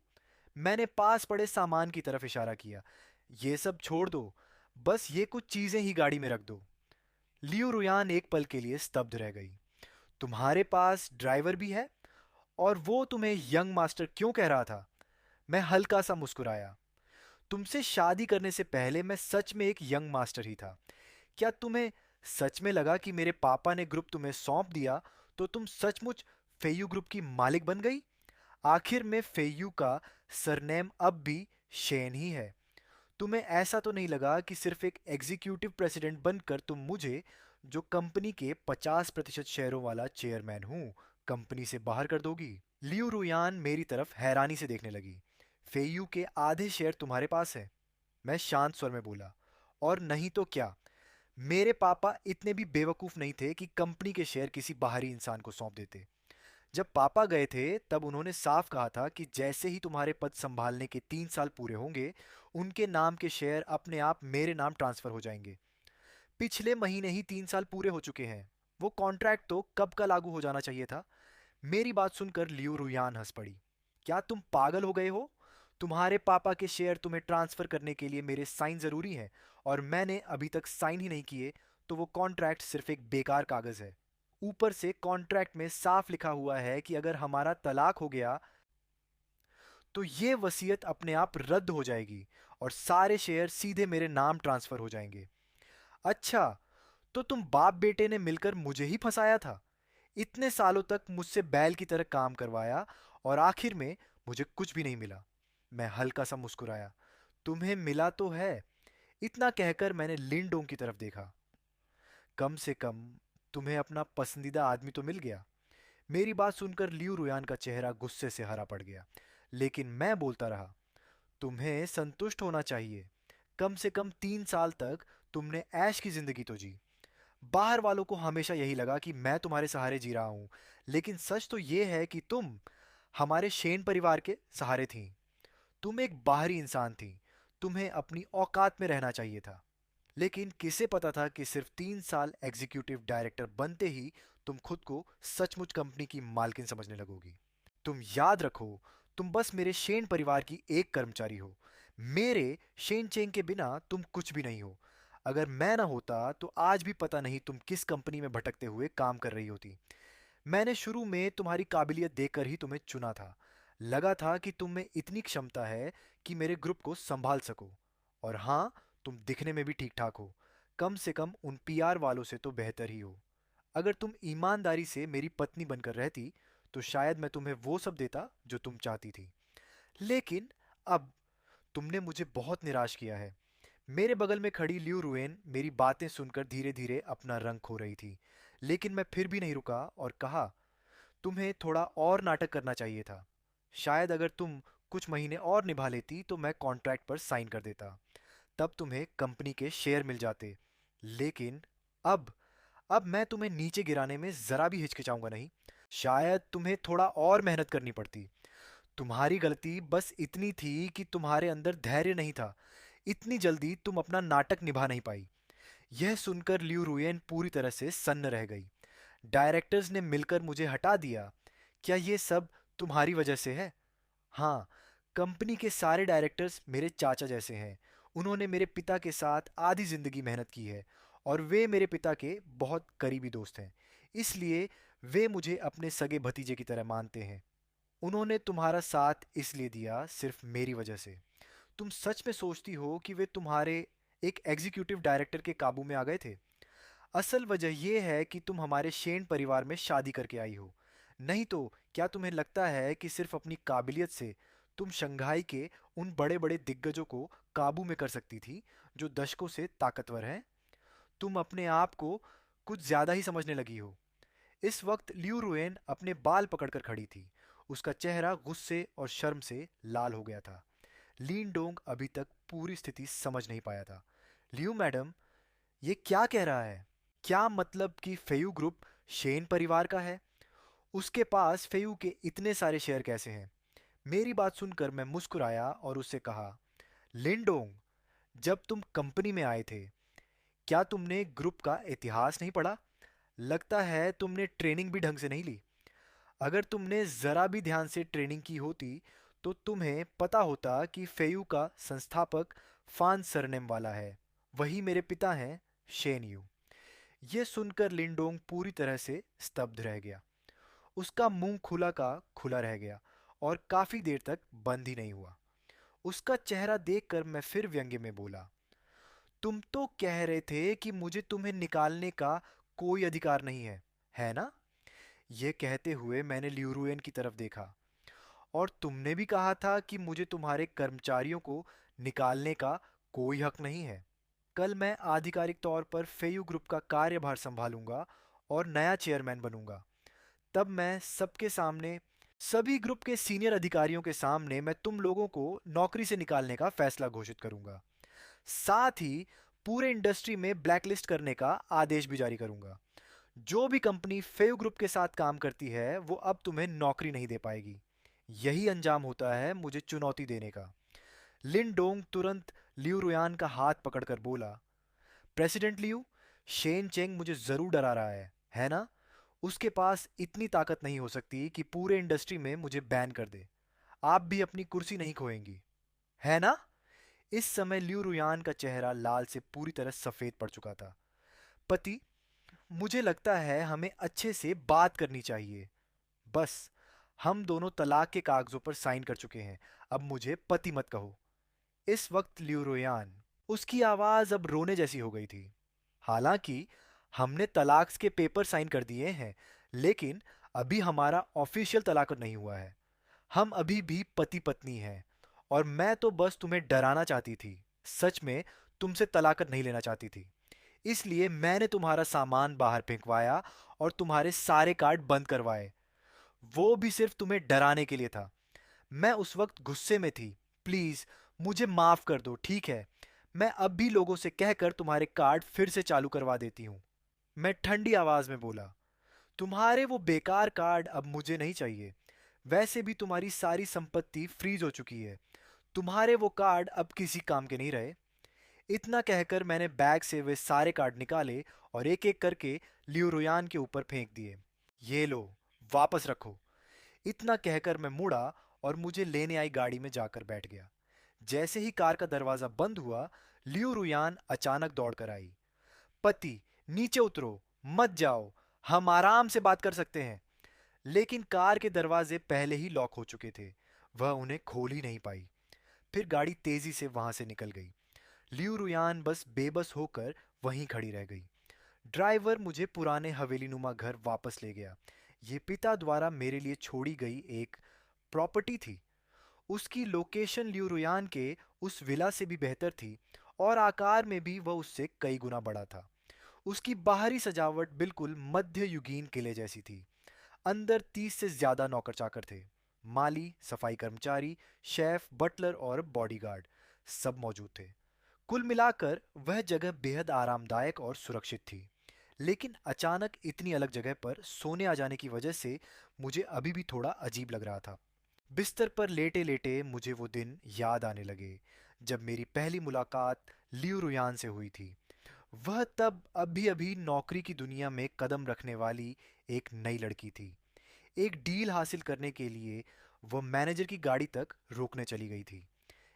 मैंने पास पड़े सामान की तरफ इशारा किया। ये सब छोड़ दो, बस ये कुछ चीज़ें ही गाड़ी में रख दो। लियो रुयान एक पल के लिए स्तब्ध रह गई। तुम्हारे पास ड्राइवर भी है? और वो तुम्हें यंग मास्टर क्यों कह रहा था? मैं हल्का सा मुस्कुराया। तुमसे शादी करने से पहले मैं सच में एक यंग मास्टर ही था। क्या तुम्हें सच में लगा कि मेरे पापा ने ग्रुप तुम्हें सौंप दिया तो तुम सचमुच फेयू ग्रुप की मालिक बन गई? आखिर में फेयू का सरनेम अब भी शेन ही है। तुम्हें ऐसा तो नहीं लगा कि सिर्फ एक एग्जीक्यूटिव प्रेसिडेंट बनकर तुम मुझे, जो कंपनी के 50% शेयरों वाला चेयरमैन हूँ, कंपनी से बाहर कर दोगी? लियू रुयान मेरी तरफ हैरानी से देखने लगी। फेयू के आधे शेयर तुम्हारे पास है? मैं शांत स्वर में बोला। और नहीं तो क्या, मेरे पापा इतने भी बेवकूफ़ नहीं थे कि कंपनी के शेयर किसी बाहरी इंसान को सौंप देते। जब पापा गए थे तब उन्होंने साफ कहा था कि जैसे ही तुम्हारे पद संभालने के 3 साल पूरे होंगे, उनके नाम के शेयर अपने आप मेरे नाम ट्रांसफर हो जाएंगे। पिछले महीने ही 3 साल पूरे हो चुके हैं। वो कॉन्ट्रैक्ट तो कब का लागू हो जाना चाहिए था। मेरी बात सुनकर लियो रुयान हंस पड़ी। क्या तुम पागल हो गए हो? तुम्हारे पापा के शेयर तुम्हें ट्रांसफर करने के लिए मेरे साइन जरूरी हैं, और मैंने अभी तक साइन ही नहीं किए, तो वो कॉन्ट्रैक्ट सिर्फ एक बेकार कागज है। ऊपर से कॉन्ट्रैक्ट में साफ लिखा हुआ है कि अगर हमारा तलाक हो गया तो ये वसीयत अपने आप रद्द हो जाएगी और सारे शेयर सीधे मेरे नाम ट्रांसफर हो जाएंगे। अच्छा, तो तुम बाप बेटे ने मिलकर मुझे ही फंसाया था। इतने सालों तक मुझसे बैल की तरह काम करवाया और आखिर में मुझे कुछ भी नहीं मिला। मैं हल्का सा मुस्कुराया। तुम्हें मिला तो है, इतना कहकर मैंने लिंडोंग की तरफ देखा। कम से कम तुम्हें अपना पसंदीदा आदमी तो मिल गया। मेरी बात सुनकर लियू रुयान का चेहरा गुस्से से हरा पड़ गया, लेकिन मैं बोलता रहा, तुम्हें संतुष्ट होना चाहिए। कम से कम 3 साल तक तुमने ऐश की जिंदगी तो जी। बाहर वालों को हमेशा यही लगा कि मैं तुम्हारे सहारे जी रहा हूं, लेकिन सच तो ये है कि तुम हमारे शेन परिवार के सहारे थी। तुम एक बाहरी इंसान थी, तुम्हें अपनी औकात में रहना चाहिए था। लेकिन किसे पता था कि सिर्फ 3 साल एग्जीक्यूटिव डायरेक्टर बनते ही तुम खुद को सचमुच कंपनी की मालकिन समझने लगोगी। तुम याद रखो, तुम बस मेरे शेन परिवार की एक कर्मचारी हो। मेरे शेन चेंग के बिना तुम कुछ भी नहीं हो। अगर मैं ना होता तो आज भी पता नहीं तुम किस कंपनी में भटकते हुए काम कर रही होती। मैंने शुरू में तुम्हारी काबिलियत देखकर ही तुम्हें चुना था। लगा था कि तुम में इतनी क्षमता है कि मेरे ग्रुप को संभाल सको। और हाँ, तुम दिखने में भी ठीक ठाक हो। कम से कम उन पीआर वालों से तो बेहतर ही हो। अगर तुम ईमानदारी से मेरी पत्नी बनकर रहती तो शायद मैं तुम्हें वो सब देता जो तुम चाहती थी। लेकिन अब तुमने मुझे बहुत निराश किया है। मेरे बगल में खड़ी लियू रुएन मेरी बातें सुनकर धीरे धीरे अपना रंग खो रही थी, लेकिन मैं फिर भी नहीं रुका और कहा, तुम्हें थोड़ा और नाटक करना चाहिए था। शायद अगर तुम कुछ महीने और निभा लेती तो मैं कॉन्ट्रैक्ट पर साइन कर देता। तब तुम्हें कंपनी के शेयर मिल जाते। लेकिन अब अब मैं तुम्हें नीचे गिराने में जरा भी हिचकिचाऊंगा नहीं। शायद तुम्हें थोड़ा और मेहनत करनी पड़ती। तुम्हारी गलती बस इतनी थी कि तुम्हारे अंदर धैर्य नहीं था। इतनी जल्दी तुम अपना नाटक निभा नहीं पाई। यह सुनकर लियू रुयन पूरी तरह से सन्न रह गई। डायरेक्टर्स ने मिलकर मुझे हटा दिया। क्या ये सब तुम्हारी वजह से है? हाँ, कंपनी के सारे डायरेक्टर्स मेरे चाचा जैसे हैं। उन्होंने मेरे पिता के साथ आधी जिंदगी मेहनत की है और वे मेरे पिता के बहुत करीबी दोस्त हैं। इसलिए वे मुझे अपने सगे भतीजे की तरह मानते हैं। उन्होंने तुम्हारा साथ इसलिए दिया सिर्फ मेरी वजह से। तुम सच में सोचती हो कि वे तुम्हारे एक एग्जीक्यूटिव डायरेक्टर के काबू में आ गए थे? असल वजह यह है कि तुम हमारे शेन परिवार में शादी करके आई हो। नहीं तो क्या तुम्हें लगता है कि सिर्फ अपनी काबिलियत से तुम शंघाई के उन बड़े बड़े दिग्गजों को काबू में कर सकती थी जो दशकों से ताकतवर हैं? तुम अपने आप को कुछ ज्यादा ही समझने लगी हो। इस वक्त लियू रुएन अपने बाल पकड़कर खड़ी थी। उसका चेहरा गुस्से और शर्म से लाल हो गया था। लीन डोंग अभी तक पूरी स्थिति समझ नहीं पाया था। लियू मैडम, ये क्या कह रहा है? क्या मतलब कि फेयू ग्रुप शेन परिवार का है? उसके पास फेयू के इतने सारे शेयर कैसे हैं? मेरी बात सुनकर मैं मुस्कुराया और उससे कहा, लिंडोंग, जब तुम कंपनी में आए थे, क्या तुमने ग्रुप का इतिहास नहीं पढ़ा? लगता है तुमने ट्रेनिंग भी ढंग से नहीं ली। अगर तुमने ज़रा भी ध्यान से ट्रेनिंग की होती तो तुम्हें पता होता कि फेयू का संस्थापक फान सरनेम वाला है। वही मेरे पिता हैं, शेन यू। यह सुनकर लिंडोंग पूरी तरह से स्तब्ध रह गया। उसका मुंह खुला का खुला रह गया और काफी देर तक बंद ही नहीं हुआ। उसका चेहरा देखकर मैं फिर व्यंग्य में बोला, तुम तो कह रहे थे कि मुझे तुम्हें निकालने का कोई अधिकार नहीं है ना? यह कहते हुए मैंने ल्यूरुएन की तरफ देखा। और तुमने भी कहा था कि मुझे तुम्हारे कर्मचारियों को निकालने का कोई हक नहीं है। कल मैं आधिकारिक तौर पर फेयू ग्रुप का कार्यभार संभालूंगा और नया चेयरमैन बनूंगा। तब मैं सबके सामने, सभी ग्रुप के सीनियर अधिकारियों के सामने मैं तुम लोगों को नौकरी से निकालने का फैसला घोषित करूंगा। साथ ही पूरे इंडस्ट्री में ब्लैकलिस्ट करने का आदेश भी जारी करूंगा। जो भी कंपनी फेव ग्रुप के साथ काम करती है वो अब तुम्हें नौकरी नहीं दे पाएगी। यही अंजाम होता है मुझे चुनौती देने का। लिन डोंग तुरंत लियू रुयान का हाथ पकड़कर बोला, प्रेसिडेंट लियू, शेन चेंग मुझे जरूर डरा रहा है ना? उसके पास इतनी ताकत नहीं हो सकती कि पूरे इंडस्ट्री में मुझे बैन कर दे। आप भी अपनी कुर्सी नहीं खोएंगी, है ना? इस समय लियू रुयान का चेहरा लाल से पूरी तरह सफेद पड़ चुका था। पति, मुझे लगता है हमें अच्छे से बात करनी चाहिए। बस, हम दोनों तलाक के कागजों पर साइन कर चुके हैं। अब मुझे पति मत कहो। इस वक्त लियू रुयान, उसकी आवाज अब रोने जैसी हो गई थी। हालांकि हमने तलाक के पेपर साइन कर दिए हैं, लेकिन अभी हमारा ऑफिशियल तलाक नहीं हुआ है। हम अभी भी पति पत्नी हैं और मैं तो बस तुम्हें डराना चाहती थी। सच में तुमसे तलाक नहीं लेना चाहती थी। इसलिए मैंने तुम्हारा सामान बाहर फेंकवाया और तुम्हारे सारे कार्ड बंद करवाए। वो भी सिर्फ तुम्हें डराने के लिए था। मैं उस वक्त गुस्से में थी। प्लीज मुझे माफ कर दो, ठीक है? मैं अब भी लोगों से कहकर तुम्हारे कार्ड फिर से चालू करवा देती हूँ। मैं ठंडी आवाज में बोला। तुम्हारे वो बेकार कार्ड अब मुझे नहीं चाहिए। वैसे भी तुम्हारी सारी संपत्ति फ्रीज हो चुकी है। तुम्हारे वो कार्ड अब किसी काम के नहीं रहे। इतना कहकर मैंने बैग से वे सारे कार्ड निकाले और एक एक करके लियो रुयान के ऊपर फेंक दिए। ये लो, वापस रखो। इतना कहकर मैं मुड़ा और मुझे लेने आई गाड़ी में जाकर बैठ गया। जैसे ही कार का दरवाजा बंद हुआ, लियो रुयान अचानक दौड़कर आई। पति, नीचे उतरो, मत जाओ, हम आराम से बात कर सकते हैं। लेकिन कार के दरवाजे पहले ही लॉक हो चुके थे। वह उन्हें खोल ही नहीं पाई। फिर गाड़ी तेजी से वहां से निकल गई। लियू रुयान बस बेबस होकर वहीं खड़ी रह गई। ड्राइवर मुझे पुराने हवेली नुमा घर वापस ले गया। ये पिता द्वारा मेरे लिए छोड़ी गई एक प्रॉपर्टी थी। उसकी लोकेशन लियू रुयान के उस विला से भी बेहतर थी और आकार में भी वह उससे कई गुना बड़ा था। उसकी बाहरी सजावट बिल्कुल मध्ययुगीन किले जैसी थी। अंदर 30 से ज्यादा नौकर चाकर थे। माली, सफाई कर्मचारी, शेफ, बटलर और बॉडीगार्ड सब मौजूद थे। कुल मिलाकर वह जगह बेहद आरामदायक और सुरक्षित थी। लेकिन अचानक इतनी अलग जगह पर सोने आ जाने की वजह से मुझे अभी भी थोड़ा अजीब लग रहा था। बिस्तर पर लेटे लेटे मुझे वो दिन याद आने लगे जब मेरी पहली मुलाकात लियू रुयान से हुई थी। वह तब अभी अभी नौकरी की दुनिया में कदम रखने वाली एक नई लड़की थी। एक डील हासिल करने के लिए वह मैनेजर की गाड़ी तक रोकने चली गई थी।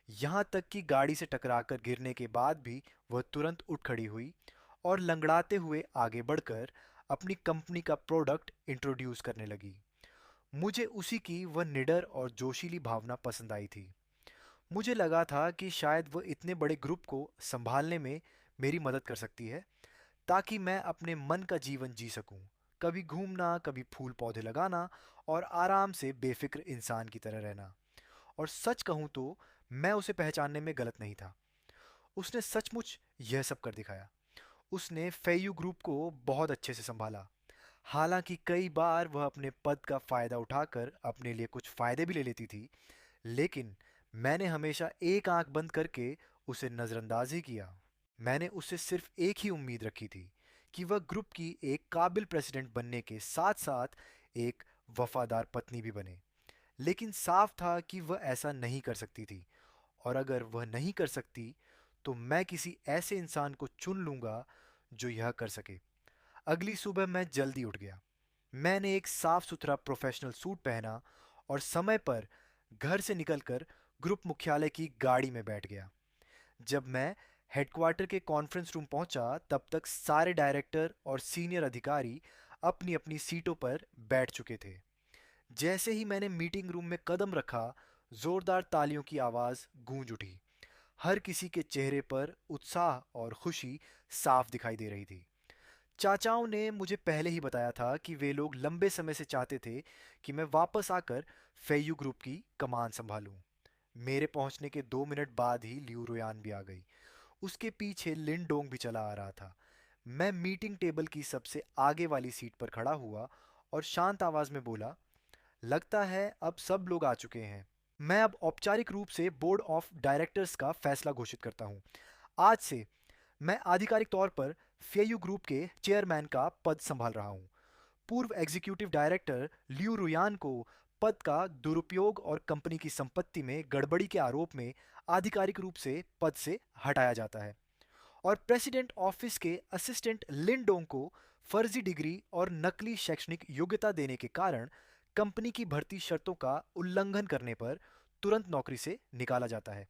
यहाँ तक कि गाड़ी से टकराकर गिरने के बाद भी वह तुरंत उठ खड़ी हुई और लंगड़ाते हुए आगे बढ़कर अपनी कंपनी का प्रोडक्ट इंट्रोड्यूस करने लगी। मुझे उसी की वह निडर और जोशीली भावना पसंद आई थी। मुझे लगा था कि शायद वह इतने बड़े ग्रुप को संभालने में मेरी मदद कर सकती है, ताकि मैं अपने मन का जीवन जी सकूं। कभी घूमना, कभी फूल पौधे लगाना और आराम से बेफिक्र इंसान की तरह रहना। और सच कहूं तो मैं उसे पहचानने में गलत नहीं था। उसने सचमुच यह सब कर दिखाया। उसने फेयू ग्रुप को बहुत अच्छे से संभाला। हालांकि कई बार वह अपने पद का फायदा उठाकर अपने लिए कुछ फायदे भी ले लेती थी, लेकिन मैंने हमेशा एक आंख बंद करके उसे नज़रअंदाज ही किया। मैंने उससे सिर्फ एक ही उम्मीद रखी थी कि वह ग्रुप की एक काबिल प्रेसिडेंट बनने के साथ साथ एक वफादार पत्नी भी बने। लेकिन साफ था कि वह ऐसा नहीं कर सकती थी, और अगर वह नहीं कर सकती तो मैं किसी ऐसे इंसान को चुन लूंगा जो यह कर सके। अगली सुबह मैं जल्दी उठ गया। मैंने एक साफ सुथरा प्रोफेशनल सूट पहना और समय पर घर से निकलकर ग्रुप मुख्यालय की गाड़ी में बैठ गया। जब मैं हेडक्वार्टर के कॉन्फ्रेंस रूम पहुंचा तब तक सारे डायरेक्टर और सीनियर अधिकारी अपनी अपनी सीटों पर बैठ चुके थे। जैसे ही मैंने मीटिंग रूम में कदम रखा, जोरदार तालियों की आवाज गूंज उठी। हर किसी के चेहरे पर उत्साह और खुशी साफ दिखाई दे रही थी। चाचाओं ने मुझे पहले ही बताया था कि वे लोग लंबे समय से चाहते थे कि मैं वापस आकर फेयू ग्रुप की कमान संभालूं। मेरे पहुंचने के 2 मिनट बाद ही लियू रुयान भी आ गई। उसके पीछे लिन डोंग भी चला आ रहा था। मैं मीटिंग टेबल की सबसे आगे वाली सीट पर खड़ा हुआ और शांत आवाज में बोला, लगता है अब सब लोग आ चुके हैं। मैं अब औपचारिक रूप से बोर्ड ऑफ डायरेक्टर्स का फैसला घोषित करता हूँ। आज से मैं आधिकारिक तौर पर फेयू ग्रुप के चेयरमैन का पद संभाल रहा हूँ। पूर्व एग्जीक्यूटिव डायरेक्टर लियू रुयान को पद का दुरुपयोग और कंपनी की संपत्ति में गड़बड़ी के आरोप में आधिकारिक रूप से पद से हटाया जाता है। और प्रेसिडेंट ऑफिस के असिस्टेंट लिनडोंग को फर्जी डिग्री और नकली शैक्षणिक योग्यता देने के कारण कंपनी की भर्ती शर्तों का उल्लंघन करने पर तुरंत नौकरी से निकाला जाता है।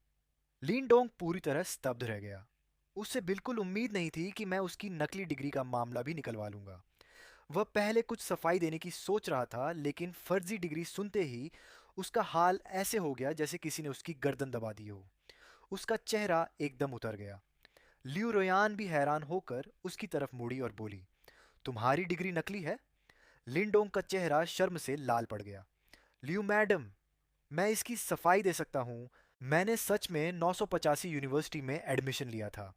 लिनडोंग पूरी तरह स्तब्ध रह गया। उससे बिल्कुल उम्मीद नहीं थी कि मैं उसकी नकली डिग्री का मामला भी निकलवा लूंगा। वह पहले कुछ सफाई देने की सोच रहा था, लेकिन फर्जी डिग्री सुनते ही उसका हाल ऐसे हो गया जैसे किसी ने उसकी गर्दन दबा दी हो। उसका चेहरा एकदम उतर गया। लियू रोयान भी हैरान होकर उसकी तरफ मुड़ी और बोली, तुम्हारी डिग्री नकली है? लिंडोंग का चेहरा शर्म से लाल पड़ गया। लियू मैडम, मैं इसकी सफाई दे सकता हूँ, मैंने सच में 985 यूनिवर्सिटी में एडमिशन लिया था,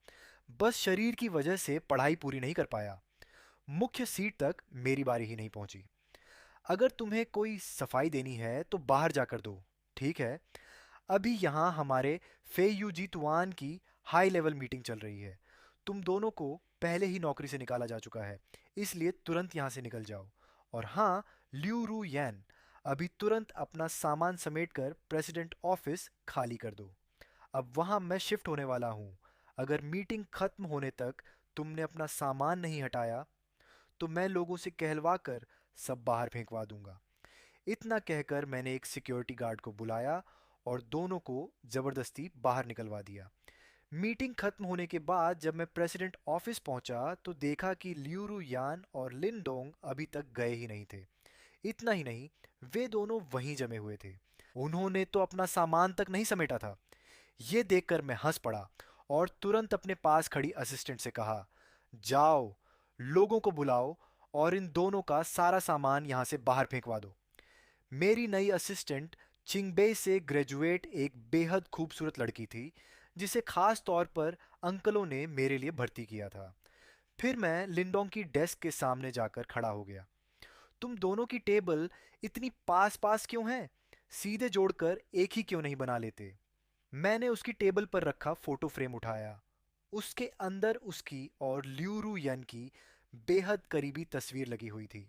बस शरीर की वजह से पढ़ाई पूरी नहीं कर पाया। मुख्य सीट तक मेरी बारी ही नहीं पहुंची। अगर तुम्हें कोई सफाई देनी है तो बाहर जाकर दो, ठीक है? अभी यहाँ हमारे फेयुजी तुआन की हाई लेवल मीटिंग चल रही है। तुम दोनों को पहले ही नौकरी से निकाला जा चुका है, इसलिए तुरंत यहाँ से निकल जाओ। और हाँ, ल्यू रू यैन, अभी तुरंत अपना सामान समेटकर प्रेसिडेंट ऑफिस खाली कर दो। अब वहाँ मैं शिफ्ट होने वाला हूँ। अगर मीटिंग खत्म होने तक तुमने अपना सामान नहीं हटाया तो मैं लोगों से कहलवा कर सब बाहर फेंकवा दूंगा। इतना कहकर मैंने एक सिक्योरिटी गार्ड को बुलाया और दोनों को जबरदस्ती बाहर निकलवा दिया। मीटिंग खत्म होने के बाद जब मैं प्रेसिडेंट ऑफिस पहुंचा तो देखा कि ल्यूरू यान और लिनडोंग अभी तक गए ही नहीं थे। इतना ही नहीं, वे दोनों वहीं जमे हुए थे। उन्होंने तो अपना सामान तक नहीं समेटा था। ये देखकर मैं हंस पड़ा और तुरंत अपने पास खड़ी असिस्टेंट से कहा, जाओ, लोगों को बुलाओ और इन दोनों का सारा सामान यहाँ से बाहर फेंकवा दो। मेरी नई असिस्टेंट चिंगबे से ग्रेजुएट एक बेहद खूबसूरत लड़की थी, जिसे खास तौर पर अंकलों ने मेरे लिए भर्ती किया था। फिर मैं लिंडोंग की डेस्क के सामने जाकर खड़ा हो गया। तुम दोनों की टेबल इतनी पास पास क्यों है? सीधे जोड़कर एक ही क्यों नहीं बना लेते? मैंने उसकी टेबल पर रखा फोटो फ्रेम उठाया। उसके अंदर उसकी और ल्यूरू यन की बेहद करीबी तस्वीर लगी हुई थी।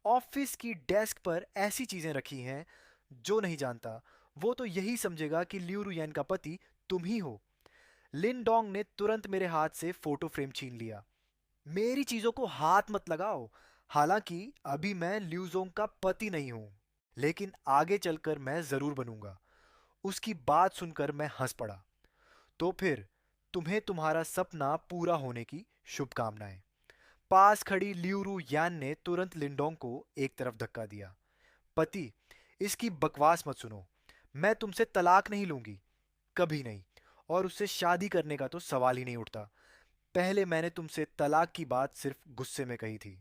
ऑफिस की डेस्क पर ऐसी चीजें रखी हैं, जो नहीं जानता वो तो यही समझेगा कि ल्यूरू यन का पति तुम ही हो। लिन डोंग ने तुरंत मेरे हाथ से फोटो फ्रेम छीन लिया। मेरी चीजों को हाथ मत लगाओ। हालांकि अभी मैं ल्यूजोंग का पति नहीं हूं, लेकिन आगे चलकर मैं जरूर बनूंगा। उसकी बात सुनकर मैं हंस पड़ा। तो फिर तुम्हें तुम्हारा सपना पूरा होने की शुभकामनाएं। पास खड़ी ल्यूरू यान ने तुरंत लिंडोंग को एक तरफ धक्का दिया। पति, इसकी बकवास मत सुनो। मैं तुमसे तलाक नहीं लूंगी, कभी नहीं। और उससे शादी करने का तो सवाल ही नहीं उठता। पहले मैंने तुमसे तलाक की बात सिर्फ गुस्से में कही थी।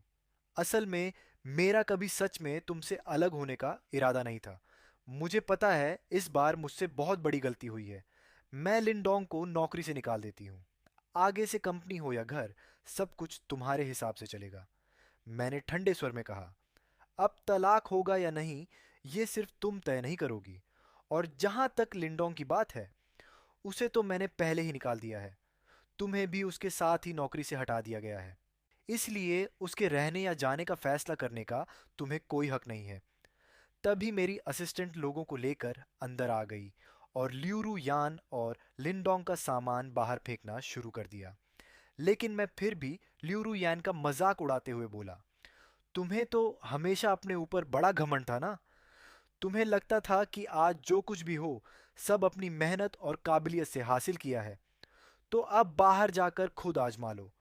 असल में मेरा कभी सच में तुमसे अलग होने का इरादा नहीं था। मुझे पता है इस बार मुझसे बहुत बड़ी गलती हुई है। मैं लिंडोंग को नौकरी से निकाल देती हूँ। आगे से कंपनी हो या घर, सब कुछ तुम्हारे हिसाब से चलेगा। मैंने ठंडे स्वर में कहा, अब तलाक होगा या नहीं, ये सिर्फ तुम तय नहीं करोगी। और जहां तक लिंडोंग की बात है, उसे तो मैंने पहले ही निकाल दिया है। तुम्हें भी उसके साथ ही नौकरी से हटा दिया गया है। इसलिए उसके रहने या जाने का फैसला करने का तुम्हें कोई हक नहीं है। तभी मेरी असिस्टेंट लोगों को लेकर अंदर आ गई और ल्यूरू यान और लिंडोंग का सामान बाहर फेंकना शुरू कर दिया। लेकिन मैं फिर भी ल्यूरू यान का मजाक उड़ाते हुए बोला, तुम्हें तो हमेशा अपने ऊपर बड़ा घमंड था ना। तुम्हें लगता था कि आज जो कुछ भी हो, सब अपनी मेहनत और काबिलियत से हासिल किया है। तो अब बाहर जाकर खुद आजमा लो।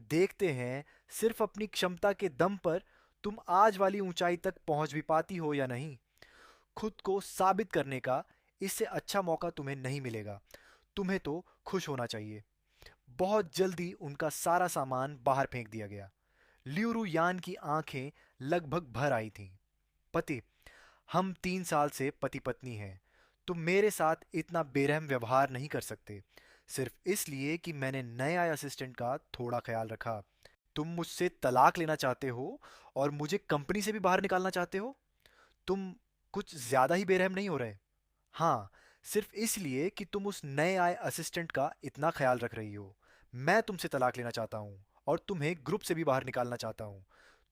देखते हैं सिर्फ अपनी क्षमता के दम पर तुम आज वाली ऊंचाई तक पहुंच भी पाती हो या नहीं। खुद को साबित करने का इससे अच्छा मौका तुम्हें नहीं मिलेगा। तुम्हें तो खुश होना चाहिए। बहुत जल्दी उनका सारा सामान बाहर फेंक दिया गया। ल्यूरू यान की आंखें लगभग भर आई थीं। पति, हम 3 साल से पति पत्नी हैं। तुम मेरे साथ इतना बेरहम व्यवहार नहीं कर सकते, सिर्फ इसलिए कि मैंने नए आए असिस्टेंट का थोड़ा ख्याल रखा। तुम मुझसे तलाक लेना चाहते हो और मुझे कंपनी से भी बाहर निकालना चाहते हो। तुम कुछ ज्यादा ही बेरहम नहीं हो रहे? हाँ, सिर्फ इसलिए कि तुम उस नए आए असिस्टेंट का इतना ख्याल रख रही हो। मैं तुमसे तलाक लेना चाहता हूँ और तुम्हें ग्रुप से भी बाहर निकालना चाहता हूँ।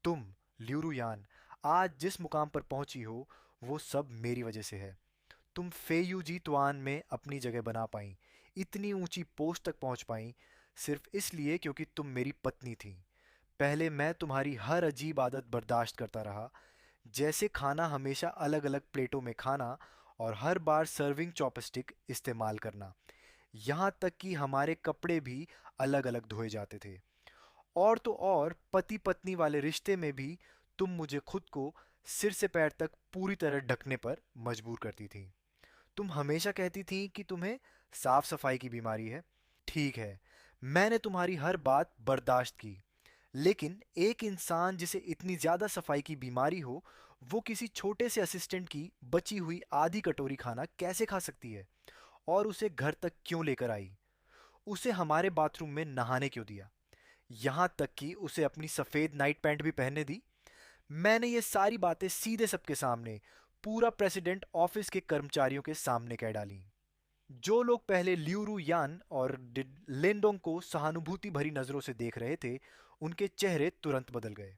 तुम, ल्यूरुयान, आज जिस मुकाम पर पहुंची हो, वो सब मेरी वजह से है। तुम फेयूजी तुआन में अपनी जगह बना पाई, इतनी ऊंची पोस्ट तक पहुंच पाई, सिर्फ इसलिए क्योंकि तुम मेरी पत्नी थी। पहले मैं तुम्हारी हर अजीब आदत बर्दाश्त करता रहा, जैसे खाना हमेशा अलग अलग प्लेटों में खाना और हर बार सर्विंग चॉपस्टिक इस्तेमाल करना। यहाँ तक कि हमारे कपड़े भी अलग अलग धोए जाते थे। और तो और पति पत्नी वाले रिश्ते में भी तुम मुझे खुद को सिर से पैर तक पूरी तरह ढकने पर मजबूर करती थी। तुम हमेशा कहती थी कि तुम्हें साफ सफाई की बीमारी है। ठीक है, मैंने तुम्हारी हर बात बर्दाश्त की। लेकिन एक इंसान जिसे इतनी ज़्यादा सफाई की बीमारी हो, वो किसी छोटे से असिस्टेंट की बची हुई आधी कटोरी खाना कैसे खा सकती है? और उसे घर तक क्यों लेकर आई, उसे हमारे बाथरूम में नहाने क्यों दिया, यहाँ तक कि उसे अपनी सफ़ेद नाइट पैंट भी पहनने दी। मैंने ये सारी बातें सीधे सबके सामने, पूरा प्रेसिडेंट ऑफिस के कर्मचारियों के सामने कह डाली। जो लोग पहले ल्यूरू यान और लेंडोंग को सहानुभूति भरी नजरों से देख रहे थे, उनके चेहरे तुरंत बदल गए।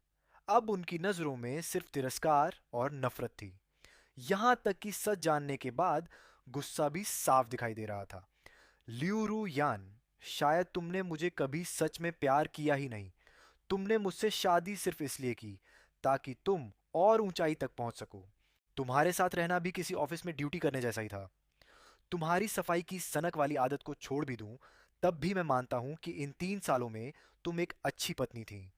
अब उनकी नजरों में सिर्फ तिरस्कार और नफरत थी। यहां तक कि सच जानने के बाद गुस्सा भी साफ दिखाई दे रहा था। ल्यूरू यान, शायद तुमने मुझे कभी सच में प्यार किया ही नहीं। तुमने मुझसे शादी सिर्फ इसलिए की ताकि तुम और ऊंचाई तक पहुंच सको। तुम्हारे साथ रहना भी किसी ऑफिस में ड्यूटी करने जैसा ही था। तुम्हारी सफाई की सनक वाली आदत को छोड़ भी दूं, तब भी मैं मानता हूं कि इन 3 सालों में तुम एक अच्छी पत्नी थी,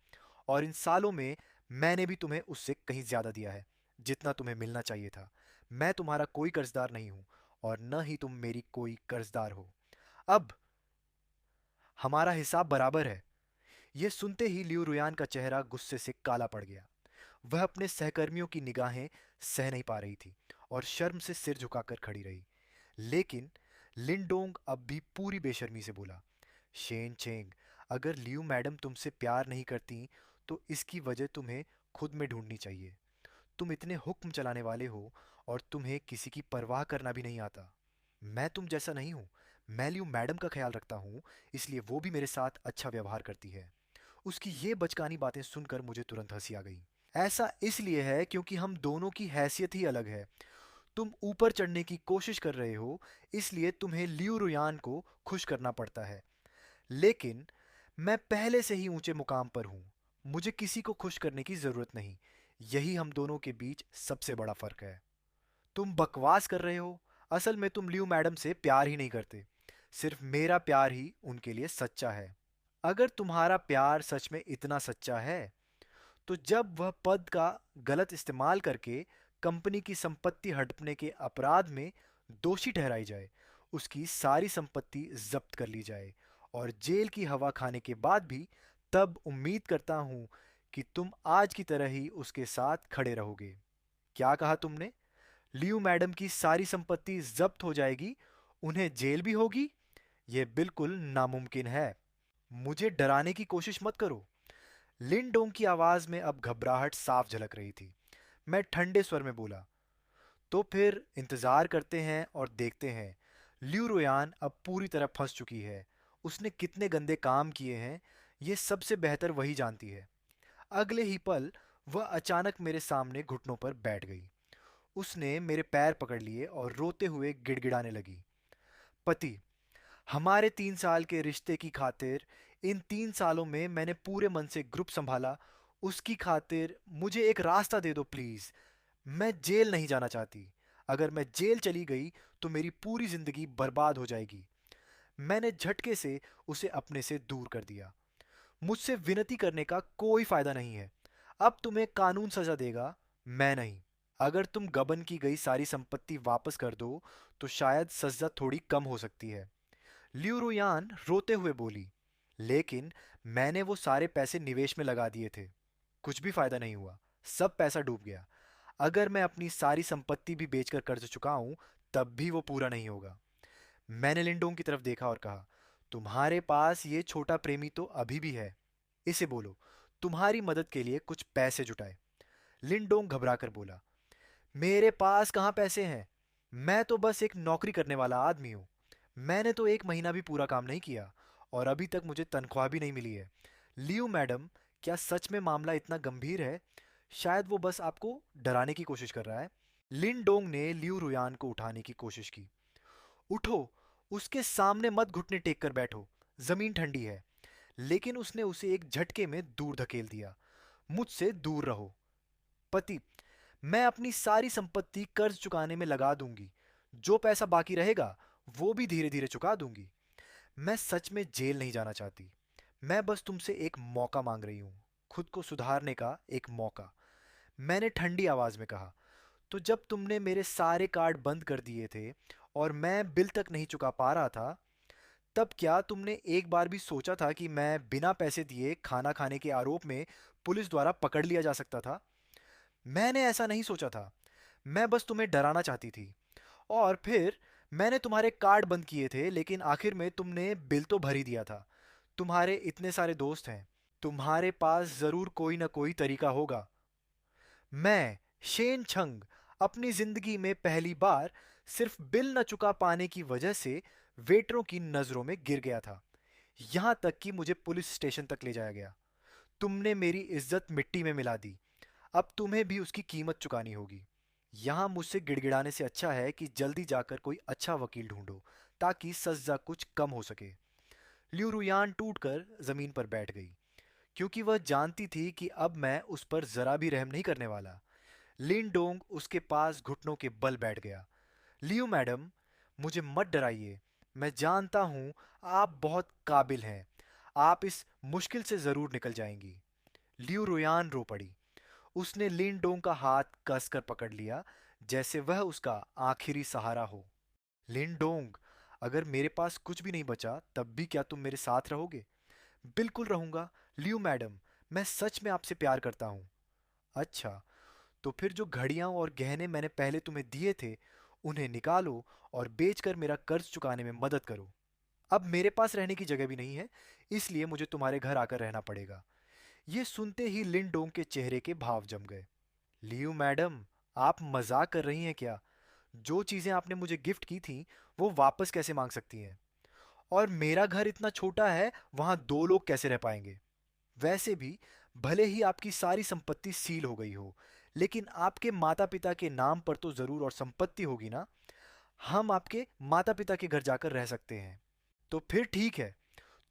और इन सालों में मैंने भी तुम्हें उससे कहीं ज्यादा दिया है, जितना तुम्हें मिलना चाहिए था। मैं तुम्हारा कोई कर्जदार नहीं हूं, और न ही तुम मेरी कोई कर्जदार हो। अब हमारा हिसाब बराबर है। यह सुनते ही लिऊ रुयान का चेहरा गुस्से से काला पड़ गया। वह अपने सहकर्मियों की निगाहें सह नहीं पा रही थी और शर्म से सिर झुकाकर खड़ी रही। लेकिन लिंडोंग अब भी पूरी बेशर्मी से बोला, शेन चेंग, अगर लियू मैडम तुमसे प्यार नहीं करती तो इसकी वजह तुम्हें खुद में ढूंढनी चाहिए। तुम इतने हुक्म चलाने वाले हो और तुम्हें किसी की परवाह करना भी नहीं आता। मैं तुम जैसा नहीं हूँ। मैं लियू मैडम का ख्याल रखता हूँ, इसलिए वो भी मेरे साथ अच्छा व्यवहार करती है। उसकी ये बचकानी बातें सुनकर मुझे तुरंत हंसी आ गई। ऐसा इसलिए है क्योंकि हम दोनों की हैसियत ही अलग है। तुम ऊपर चढ़ने की कोशिश कर रहे हो, इसलिए तुम्हें लियू रुयान को खुश करना पड़ता है। लेकिन मैं पहले से ही ऊंचे मुकाम पर हूं। मुझे किसी को खुश करने की जरूरत नहीं। यही हम दोनों के बीच सबसे बड़ा फर्क है। तुम बकवास कर रहे हो। असल में तुम लियू मैडम से प्यार ही नहीं करते। सिर्फ मेरा प्यार ही उनके लिए सच्चा है। अगर तुम्हारा प्यार सच में इतना सच्चा है, तो जब वह पद का गलत इस्तेमाल करके कंपनी की संपत्ति हड़पने के अपराध में दोषी ठहराई जाए, उसकी सारी संपत्ति जब्त कर ली जाए और जेल की हवा खाने के बाद भी, तब उम्मीद करता हूं कि तुम आज की तरह ही उसके साथ खड़े रहोगे। क्या कहा तुमने? लियू मैडम की सारी संपत्ति जब्त हो जाएगी, उन्हें जेल भी होगी? यह बिल्कुल नामुमकिन है। मुझे डराने की कोशिश मत करो। लिंडोंग की आवाज में अब घबराहट साफ झलक रही थी। मैं ठंडे स्वर में बोला, तो फिर इंतजार करते हैं और देखते हैं। ल्यू रोयान अब पूरी तरह फंस चुकी है। उसने कितने गंदे काम किए हैं, ये सबसे बेहतर वही जानती है। अगले ही पल वह अचानक मेरे सामने घुटनों पर बैठ गई। उसने मेरे पैर पकड़ लिए और रोते हुए गिड़गिड़ाने लगी। पति, हमारे 3 साल के रिश्ते की खातिर, इन 3 सालों में मैंने पूरे मन से ग्रुप संभाला। उसकी खातिर मुझे एक रास्ता दे दो प्लीज। मैं जेल नहीं जाना चाहती। अगर मैं जेल चली गई तो मेरी पूरी जिंदगी बर्बाद हो जाएगी। मैंने झटके से उसे अपने से दूर कर दिया। मुझसे विनती करने का कोई फायदा नहीं है। अब तुम्हें कानून सजा देगा, मैं नहीं। अगर तुम गबन की गई सारी संपत्ति वापस कर दो तो शायद सजा थोड़ी कम हो सकती है। लियू रुयान रोते हुए बोली, लेकिन मैंने वो सारे पैसे निवेश में लगा दिए थे। कुछ भी फायदा नहीं हुआ। सब पैसा डूब गया। अगर मैं अपनी सारी संपत्ति भी बेचकर कर्ज चुकाऊं, तब भी वो पूरा नहीं होगा। मैंने लिंडोंग की तरफ देखा और कहा, तुम्हारे पास ये छोटा प्रेमी तो अभी भी है। इसे बोलो तुम्हारी मदद के लिए कुछ पैसे जुटाए। लिंडोंग घबराकर बोला, मेरे पास कहाँ पैसे हैं? मैं तो बस एक नौकरी करने वाला आदमी हूँ। मैंने तो 1 महीना भी पूरा काम नहीं किया और अभी तक मुझे तनख्वाह भी नहीं मिली है। लियू मैडम, क्या सच में मामला इतना गंभीर है? शायद वो बस आपको डराने की कोशिश कर रहा है। लिन डोंग ने लियू रुयान को उठाने की कोशिश की। उठो, उसके सामने मत घुटने टेक कर बैठो। जमीन ठंडी है। लेकिन उसने उसे एक झटके में दूर धकेल दिया। मुझसे दूर रहो। पति, मैं अपनी सारी संपत्ति कर्ज चुकाने में लगा दूंगी। जो पैसा बाकी रहेगा वो भी धीरे धीरे चुका दूंगी। मैं सच में जेल नहीं जाना चाहती। मैं बस तुमसे एक मौका मांग रही हूँ, खुद को सुधारने का एक मौका। मैंने ठंडी आवाज में कहा, तो जब तुमने मेरे सारे कार्ड बंद कर दिए थे और मैं बिल तक नहीं चुका पा रहा था, तब क्या तुमने एक बार भी सोचा था कि मैं बिना पैसे दिए खाना खाने के आरोप में पुलिस द्वारा पकड़ लिया जा सकता था? मैंने ऐसा नहीं सोचा था। मैं बस तुम्हें डराना चाहती थी। और फिर मैंने तुम्हारे कार्ड बंद किए थे, लेकिन आखिर में तुमने बिल तो भर ही दिया था। तुम्हारे इतने सारे दोस्त हैं, तुम्हारे पास जरूर कोई ना कोई तरीका होगा। मैं, शेन छंग, अपनी जिंदगी में पहली बार सिर्फ बिल न चुका पाने की वजह से वेटरों की नजरों में गिर गया था। यहां तक कि मुझे पुलिस स्टेशन तक ले जाया गया। तुमने मेरी इज्जत मिट्टी में मिला दी। अब तुम्हें भी उसकी कीमत चुकानी होगी। यहाँ मुझसे गिड़गिड़ाने से अच्छा है कि जल्दी जाकर कोई अच्छा वकील ढूंढो, ताकि सजा कुछ कम हो सके। लिu रुयान टूटकर जमीन पर बैठ गई, क्योंकि वह जानती थी कि अब मैं उस पर जरा भी रहम नहीं करने वाला। लिन डोंग उसके पास घुटनों के बल बैठ गया। लियो मैडम, मुझे मत डराइए। मैं जानता हूँ आप बहुत काबिल हैं। आप इस मुश्किल से ज़रूर निकल जाएंगी। लियो रोयान रो पड़ी। उसने लिन डोंग का हाथ कसकर पकड़ लिया, जैसे वह उसका आखिरी सहारा हो। लिन डोंग, अगर मेरे पास कुछ भी नहीं बचा तब भी क्या तुम मेरे साथ रहोगे? बिल्कुल रहूंगा। लियो मैडम, मैं सच में आपसे प्यार करता हूँ। अच्छा, तो फिर जो घड़ियां और गहने मैंने पहले तुम्हें दिए थे, उन्हें निकालो और बेचकर मेरा कर्ज चुकाने में मदद करो। अब मेरे पास रहने की जगह भी नहीं है, इसलिए मुझे तुम्हारे घर आकर रहना पड़ेगा। ये सुनते ही लिन डोंग के चेहरे के भाव जम गए। लियू मैडम, आप मजाक कर रही हैं क्या? जो चीजें आपने मुझे गिफ्ट की थी, वो वापस कैसे मांग सकती हैं? और मेरा घर इतना छोटा है, वहां दो लोग कैसे रह पाएंगे? वैसे भी, भले ही आपकी सारी संपत्ति सील हो गई हो, लेकिन आपके माता पिता के नाम पर तो जरूर और संपत्ति होगी ना। हम आपके माता पिता के घर जाकर रह सकते हैं। तो फिर ठीक है,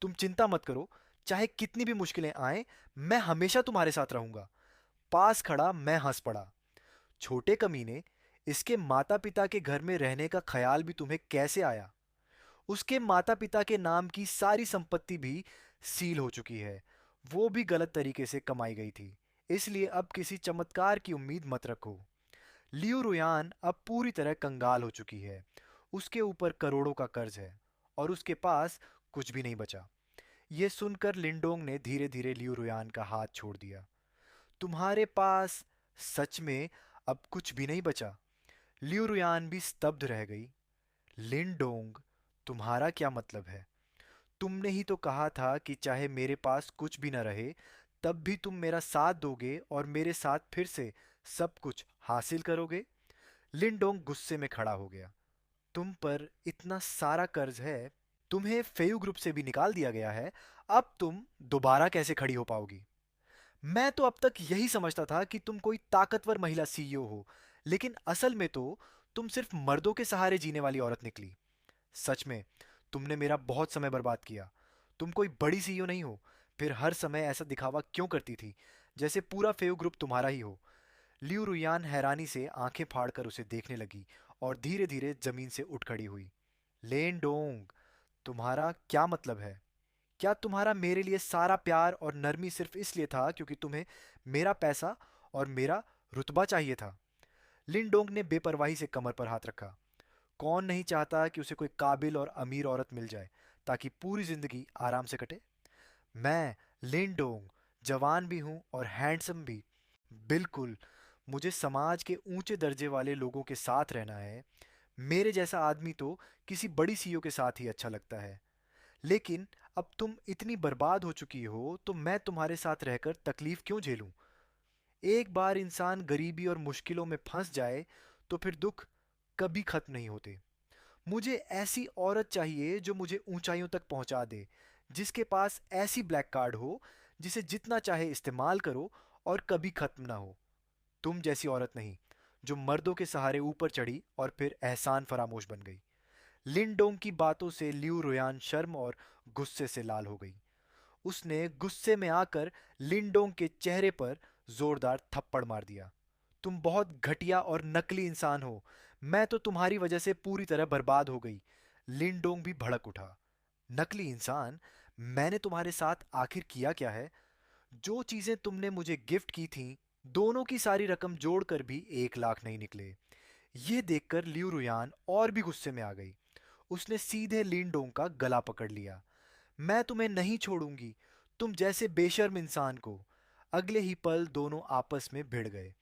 तुम चिंता मत करो। चाहे कितनी भी मुश्किलें आए, मैं हमेशा तुम्हारे साथ रहूंगा। पास खड़ा मैं हंस पड़ा। छोटे कमीने, इसके माता पिता के घर में रहने का ख्याल भी तुम्हें कैसे आया? उसके माता पिता के नाम की सारी संपत्ति भी सील हो चुकी है। वो भी गलत तरीके से कमाई गई थी, इसलिए अब किसी चमत्कार की उम्मीद मत रखो। लियो रुयान अब पूरी तरह कंगाल हो चुकी है। उसके ऊपर करोड़ों का कर्ज है और उसके पास कुछ भी नहीं बचा। ये सुनकर लिंडोंग ने धीरे धीरे लियो रुयान का हाथ छोड़ दिया। तुम्हारे पास सच में अब कुछ भी नहीं बचा? लियो रुयान भी स्तब्ध रह गई। लिंडोंग, तुम्हारा क्या मतलब है? तुमने ही तो कहा था कि चाहे मेरे पास कुछ भी न रहे, तब भी तुम मेरा साथ दोगे और मेरे साथ फिर से सब कुछ हासिल करोगे। लिंडोंग गुस्से में खड़ा हो गया। तुम पर इतना सारा कर्ज है, तुम्हें फेयू ग्रुप से भी निकाल दिया गया है, अब तुम दोबारा कैसे खड़ी हो पाओगी? मैं तो अब तक यही समझता था कि तुम कोई ताकतवर महिला सीईओ हो, लेकिन असल में तो तुम सिर्फ मर्दों के सहारे जीने वाली औरत निकली। सच में, तुमने मेरा बहुत समय बर्बाद किया। तुम कोई बड़ी सीईओ नहीं हो, फिर हर समय ऐसा दिखावा क्यों करती थी, जैसे पूरा फेयू ग्रुप तुम्हारा ही हो? लियू रुयान हैरानी से आंखें फाड़कर उसे देखने लगी और धीरे धीरे जमीन से उठ खड़ी हुई। लेन डोंग, तुम्हारा क्या मतलब है? क्या तुम्हारा मेरे लिए सारा प्यार और नरमी सिर्फ इसलिए था क्योंकि तुम्हें मेरा पैसा और मेरा रुतबा चाहिए था? लिन डोंग ने बेपरवाही से कमर पर हाथ रखा। कौन नहीं चाहता कि उसे कोई काबिल और अमीर औरत मिल जाए, ताकि पूरी जिंदगी आराम से कटे? मैं, लिन डोंग, जवान भी हूं और हैंडसम भी। बिल्कुल, मुझे समाज के ऊंचे दर्जे वाले लोगों के साथ रहना है। मेरे जैसा आदमी तो किसी बड़ी सीईओ के साथ ही अच्छा लगता है। लेकिन अब तुम इतनी बर्बाद हो चुकी हो, तो मैं तुम्हारे साथ रहकर तकलीफ क्यों झेलूं? एक बार इंसान गरीबी और मुश्किलों में फंस जाए, तो फिर दुख कभी खत्म नहीं होते। मुझे ऐसी औरत चाहिए जो मुझे ऊंचाइयों तक पहुंचा दे, जिसके पास ऐसी ब्लैक कार्ड हो जिसे जितना चाहे इस्तेमाल करो और कभी खत्म ना हो। तुम जैसी औरत नहीं, जो मर्दों के सहारे ऊपर चढ़ी और फिर एहसान फरामोश बन गई। लिंडोंग की बातों से लियू रोयान शर्म और गुस्से से लाल हो गई। उसने गुस्से में आकर लिंडोंग के चेहरे पर जोरदार थप्पड़ मार दिया। तुम बहुत घटिया और नकली इंसान हो। मैं तो तुम्हारी वजह से पूरी तरह बर्बाद हो गई। लिंडोंग भी भड़क उठा। नकली इंसान? मैंने तुम्हारे साथ आखिर किया क्या है? जो चीजें तुमने मुझे गिफ्ट की थीं, दोनों की सारी रकम जोड़कर भी 1 लाख नहीं निकले। यह देखकर लियू रुयान और भी गुस्से में आ गई। उसने सीधे लिंडोंग का गला पकड़ लिया। मैं तुम्हें नहीं छोड़ूंगी, तुम जैसे बेशर्म इंसान को। अगले ही पल दोनों आपस में भिड़ गए।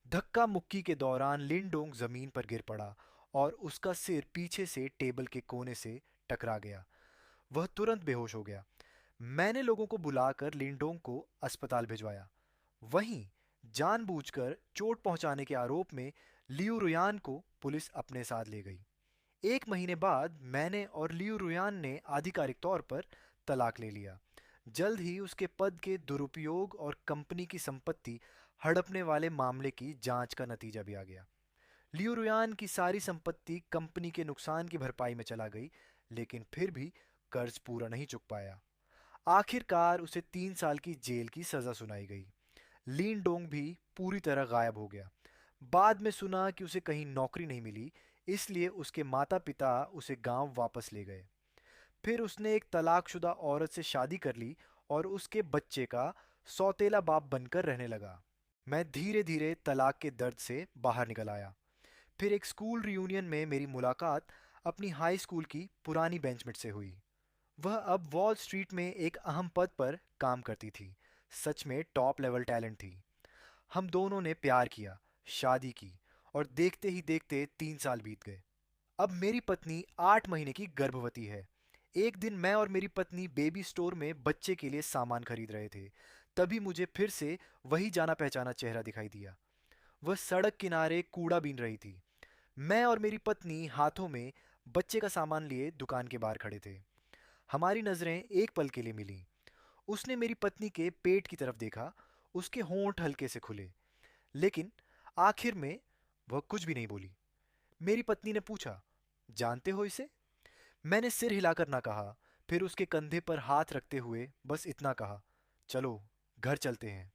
धक्का मुक्की के दौरान लिंडोंग जमीन पर गिर पड़ा और उसका सिर पीछे से टेबल के कोने से टकरा गया। वह तुरंत बेहोश हो गया। मैंने लोगों को बुलाकर लिंडोंग को अस्पताल भिजवाया। वहीं जानबूझकर चोट पहुंचाने के आरोप में लियू रुयान को पुलिस अपने साथ ले गई। 1 महीने बाद मैंने और लियू रुयान ने आधिकारिक तौर पर तलाक ले लिया। जल्द ही उसके पद के दुरुपयोग और कंपनी की संपत्ति हड़पने वाले मामले की जांच का नतीजा भी आ गया। लियू रुयान की सारी संपत्ति कंपनी के नुकसान की भरपाई में चला गई, लेकिन फिर भी कर्ज पूरा नहीं चुक पाया। आखिरकार उसे 3 साल की जेल की सजा सुनाई गई। लीन डोंग भी पूरी तरह गायब हो गया। बाद में सुना कि उसे कहीं नौकरी नहीं मिली, इसलिए उसके माता पिता उसे गांव वापस ले गए। फिर उसने एक तलाकशुदा औरत से शादी कर ली और उसके बच्चे का सौतेला बाप बनकर रहने लगा। मैं धीरे धीरे तलाक के दर्द से बाहर निकल आया। फिर एक स्कूल रियूनियन में मेरी मुलाकात अपनी हाई स्कूल की पुरानी बेंचमेट से हुई। वह अब वॉल स्ट्रीट में एक अहम पद पर काम करती थी। सच में टॉप लेवल टैलेंट थी। हम दोनों ने प्यार किया, शादी की, और देखते ही देखते 3 साल बीत गए। अब मेरी पत्नी 8 महीने की गर्भवती है। एक दिन मैं और मेरी पत्नी बेबी स्टोर में बच्चे के लिए सामान खरीद रहे थे। तभी मुझे फिर से वही जाना पहचाना चेहरा दिखाई दिया। वह सड़क किनारे कूड़ा बीन रही थी। मैं और मेरी पत्नी हाथों में बच्चे का सामान लिए दुकान के बाहर खड़े थे। हमारी नजरें एक पल के लिए मिलीं। उसने मेरी पत्नी के पेट की तरफ देखा। उसके होंठ हल्के से खुले, लेकिन आखिर में वह कुछ भी नहीं बोली। मेरी पत्नी ने पूछा, जानते हो इसे? मैंने सिर हिलाकर ना कहा। फिर उसके कंधे पर हाथ रखते हुए बस इतना कहा, चलो घर चलते हैं।